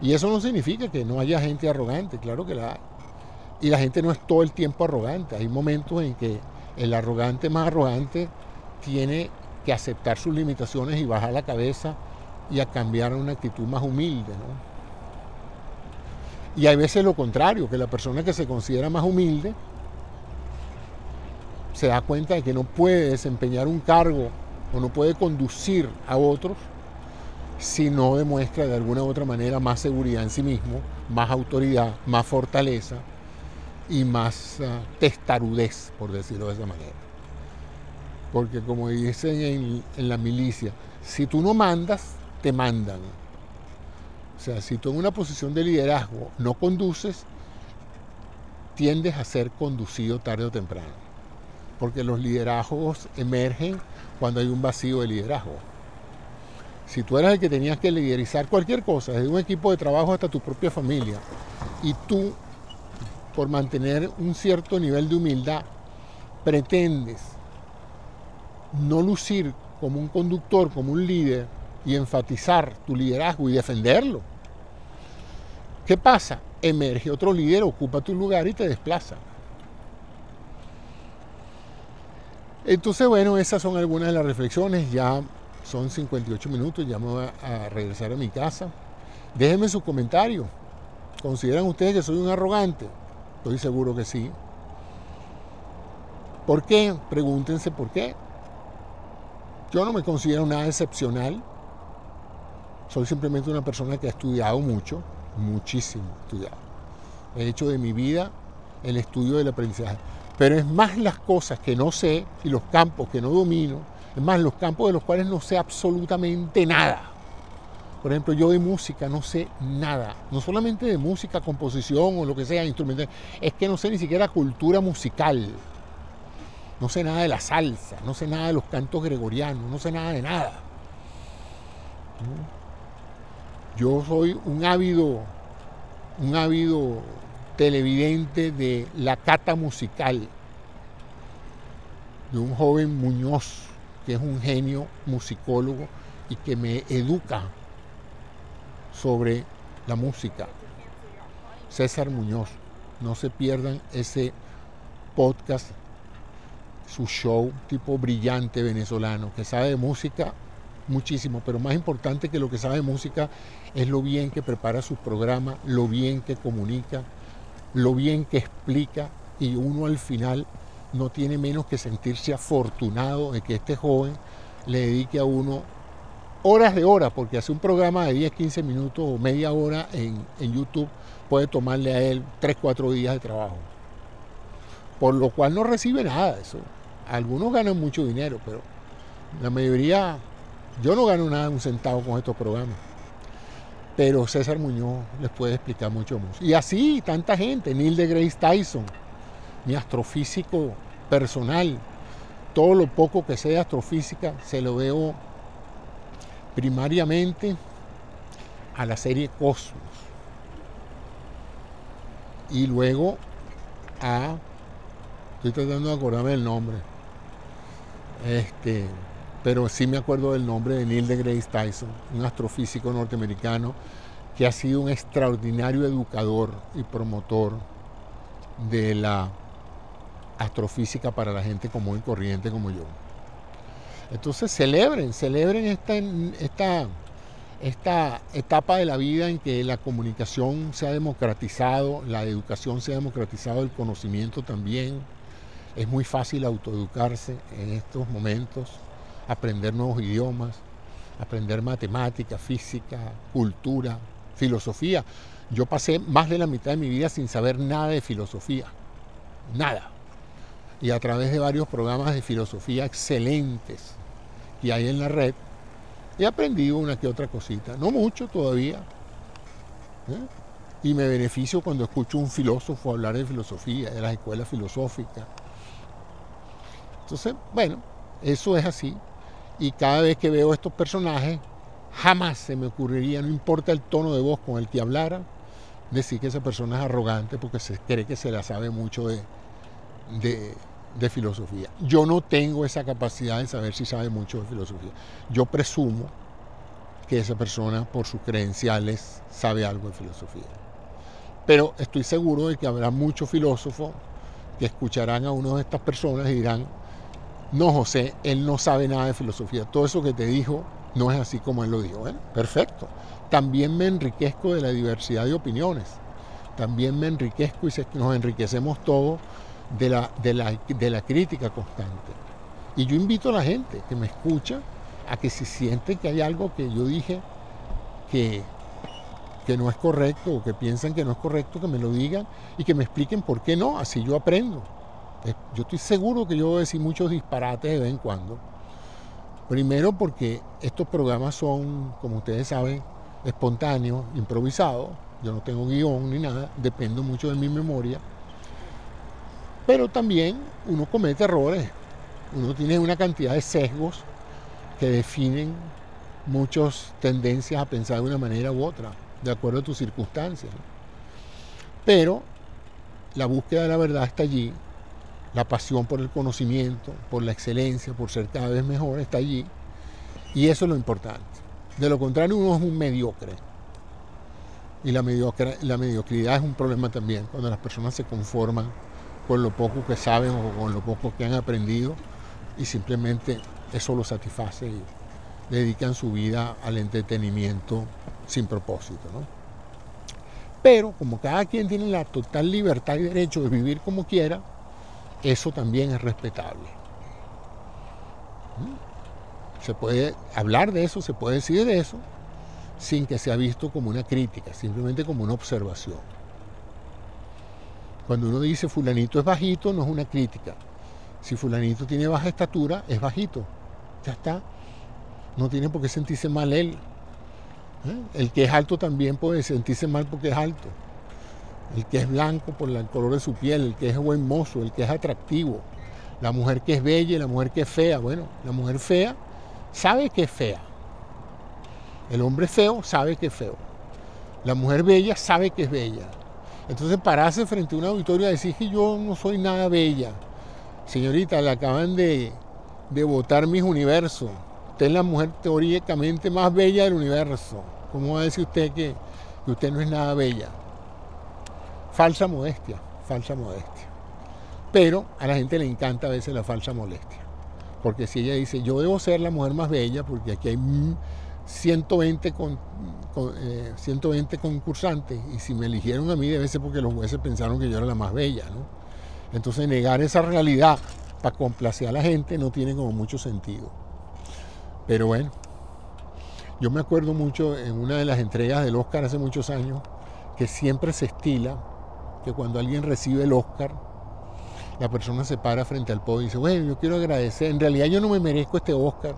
Y eso no significa que no haya gente arrogante, claro que la hay. Y la gente no es todo el tiempo arrogante. Hay momentos en que el arrogante más arrogante tiene que aceptar sus limitaciones y bajar la cabeza y a cambiar a una actitud más humilde, ¿no? Y hay veces lo contrario, que la persona que se considera más humilde se da cuenta de que no puede desempeñar un cargo o no puede conducir a otros si no demuestra de alguna u otra manera más seguridad en sí mismo, más autoridad, más fortaleza y más testarudez, por decirlo de esa manera. Porque como dicen en la milicia, si tú no mandas, te mandan. O sea, si tú en una posición de liderazgo no conduces, tiendes a ser conducido tarde o temprano. Porque los liderazgos emergen cuando hay un vacío de liderazgo. Si tú eras el que tenías que liderizar cualquier cosa, desde un equipo de trabajo hasta tu propia familia, y tú, por mantener un cierto nivel de humildad, pretendes no lucir como un conductor, como un líder, y enfatizar tu liderazgo y defenderlo, ¿qué pasa? Emerge otro líder, ocupa tu lugar y te desplaza. Entonces, bueno, esas son algunas de las reflexiones. Ya son 58 minutos, ya me voy a regresar a mi casa. Déjenme sus comentarios. ¿Consideran ustedes que soy un arrogante? Estoy seguro que sí. ¿Por qué? Pregúntense por qué. Yo no me considero nada excepcional. Soy simplemente una persona que ha estudiado mucho, muchísimo estudiado. He hecho de mi vida el estudio del aprendizaje. Pero es más las cosas que no sé y los campos que no domino, es más los campos de los cuales no sé absolutamente nada. Por ejemplo, yo de música no sé nada. No solamente de música, composición o lo que sea, instrumental. Es que no sé ni siquiera cultura musical. No sé nada de la salsa, no sé nada de los cantos gregorianos, no sé nada de nada. Yo soy un ávido televidente de la cata musical de un joven Muñoz, que es un genio musicólogo y que me educa sobre la música. César Muñoz. No se pierdan ese podcast, su show tipo brillante venezolano, que sabe de música muchísimo, pero más importante que lo que sabe de música es lo bien que prepara sus programas, lo bien que comunica, lo bien que explica, y uno al final no tiene menos que sentirse afortunado de que este joven le dedique a uno horas de horas, porque hace un programa de 10, 15 minutos o media hora en YouTube puede tomarle a él 3, 4 días de trabajo, por lo cual no recibe nada de eso. Algunos ganan mucho dinero, pero la mayoría, yo no gano nada, un centavo con estos programas. Pero César Muñoz les puede explicar mucho más. Y así, tanta gente. Neil deGrasse Tyson, mi astrofísico personal. Todo lo poco que sé de astrofísica se lo veo primariamente a la serie Cosmos. Y luego estoy tratando de acordarme del nombre. Pero sí me acuerdo del nombre de Neil deGrasse Tyson, un astrofísico norteamericano que ha sido un extraordinario educador y promotor de la astrofísica para la gente común y corriente como yo. Entonces celebren esta etapa de la vida en que la comunicación se ha democratizado, la educación se ha democratizado, el conocimiento también. Es muy fácil autoeducarse en estos momentos, aprender nuevos idiomas, aprender matemática, física, cultura, filosofía. Yo pasé más de la mitad de mi vida sin saber nada de filosofía, nada. Y a través de varios programas de filosofía excelentes que hay en la red, he aprendido una que otra cosita, no mucho todavía, y me beneficio cuando escucho a un filósofo hablar de filosofía, de las escuelas filosóficas. Entonces, bueno, eso es así. Y cada vez que veo estos personajes, jamás se me ocurriría, no importa el tono de voz con el que hablara, decir que esa persona es arrogante porque se cree que se la sabe mucho de filosofía. Yo no tengo esa capacidad de saber si sabe mucho de filosofía. Yo presumo que esa persona, por sus credenciales, sabe algo de filosofía. Pero estoy seguro de que habrá muchos filósofos que escucharán a una de estas personas y dirán: no, José, él no sabe nada de filosofía. Todo eso que te dijo no es así como él lo dijo. Bueno, perfecto. También me enriquezco de la diversidad de opiniones. También me enriquezco y nos enriquecemos todos de la crítica constante. Y yo invito a la gente que me escucha a que si siente que hay algo que yo dije que no es correcto o que piensan que no es correcto, que me lo digan y que me expliquen por qué no, así yo aprendo. Yo estoy seguro que yo voy a decir muchos disparates de vez en cuando. Primero porque estos programas son, como ustedes saben, espontáneos, improvisados. Yo no tengo guión ni nada, dependo mucho de mi memoria. Pero también uno comete errores. Uno tiene una cantidad de sesgos que definen muchas tendencias a pensar de una manera u otra, de acuerdo a tus circunstancias. Pero la búsqueda de la verdad está allí. La pasión por el conocimiento, por la excelencia, por ser cada vez mejor, está allí. Y eso es lo importante. De lo contrario, uno es un mediocre. Y la mediocridad es un problema también, cuando las personas se conforman con lo poco que saben o con lo poco que han aprendido y simplemente eso los satisface y dedican su vida al entretenimiento sin propósito, ¿no? Pero como cada quien tiene la total libertad y derecho de vivir como quiera, eso también es respetable. Se puede hablar de eso, se puede decir de eso, sin que sea visto como una crítica, simplemente como una observación. Cuando uno dice fulanito es bajito, no es una crítica. Si fulanito tiene baja estatura, es bajito. Ya está. No tiene por qué sentirse mal él. El que es alto también puede sentirse mal porque es alto. El que es blanco por el color de su piel, el que es buen mozo, el que es atractivo, la mujer que es bella y la mujer que es fea. Bueno, la mujer fea sabe que es fea. El hombre feo sabe que es feo. La mujer bella sabe que es bella. Entonces pararse frente a un auditorio a decir que yo no soy nada bella. Señorita, le acaban de votar Miss Universo. Usted es la mujer teóricamente más bella del universo. ¿Cómo va a decir usted que usted no es nada bella? Falsa modestia, falsa modestia. Pero a la gente le encanta a veces la falsa modestia. Porque si ella dice, yo debo ser la mujer más bella, porque aquí hay 120 concursantes, y si me eligieron a mí debe ser porque los jueces pensaron que yo era la más bella, ¿no? Entonces negar esa realidad para complacer a la gente no tiene como mucho sentido. Pero bueno, yo me acuerdo mucho en una de las entregas del Oscar hace muchos años, que siempre se estila que cuando alguien recibe el Oscar, la persona se para frente al podio y dice, bueno, yo quiero agradecer, en realidad yo no me merezco este Oscar,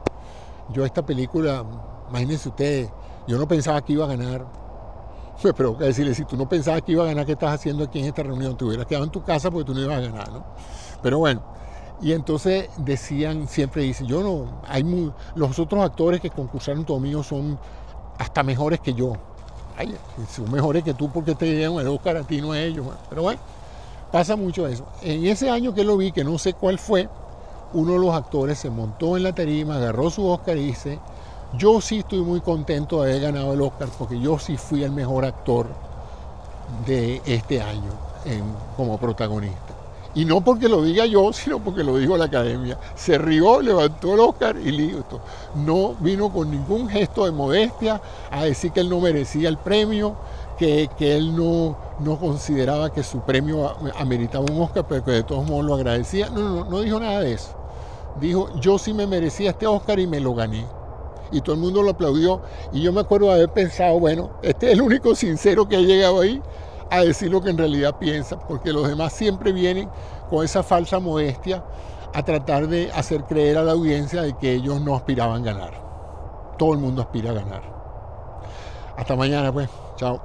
yo esta película, imagínense ustedes, yo no pensaba que iba a ganar. Me provoca decirle, si tú no pensabas que iba a ganar, ¿qué estás haciendo aquí en esta reunión? Te hubieras quedado en tu casa porque tú no ibas a ganar, ¿no? Pero bueno, y entonces decían, siempre dicen, yo no, los otros actores que concursaron todos míos son hasta mejores que yo. Ay, son mejores que tú porque te dieron el Oscar a ti, no a ellos. Pero bueno, pasa mucho eso. En ese año que lo vi, que no sé cuál fue, uno de los actores se montó en la tarima, agarró su Oscar y dice, yo sí estoy muy contento de haber ganado el Oscar porque yo sí fui el mejor actor de este año como protagonista. Y no porque lo diga yo, sino porque lo dijo la academia. Se rió, levantó el Oscar y listo. No vino con ningún gesto de modestia a decir que él no merecía el premio, que él no consideraba que su premio ameritaba un Oscar, pero que de todos modos lo agradecía. No dijo nada de eso. Dijo, yo sí me merecía este Oscar y me lo gané. Y todo el mundo lo aplaudió. Y yo me acuerdo de haber pensado, bueno, este es el único sincero que ha llegado ahí a decir lo que en realidad piensa, porque los demás siempre vienen con esa falsa modestia a tratar de hacer creer a la audiencia de que ellos no aspiraban a ganar. Todo el mundo aspira a ganar. Hasta mañana, pues. Chao.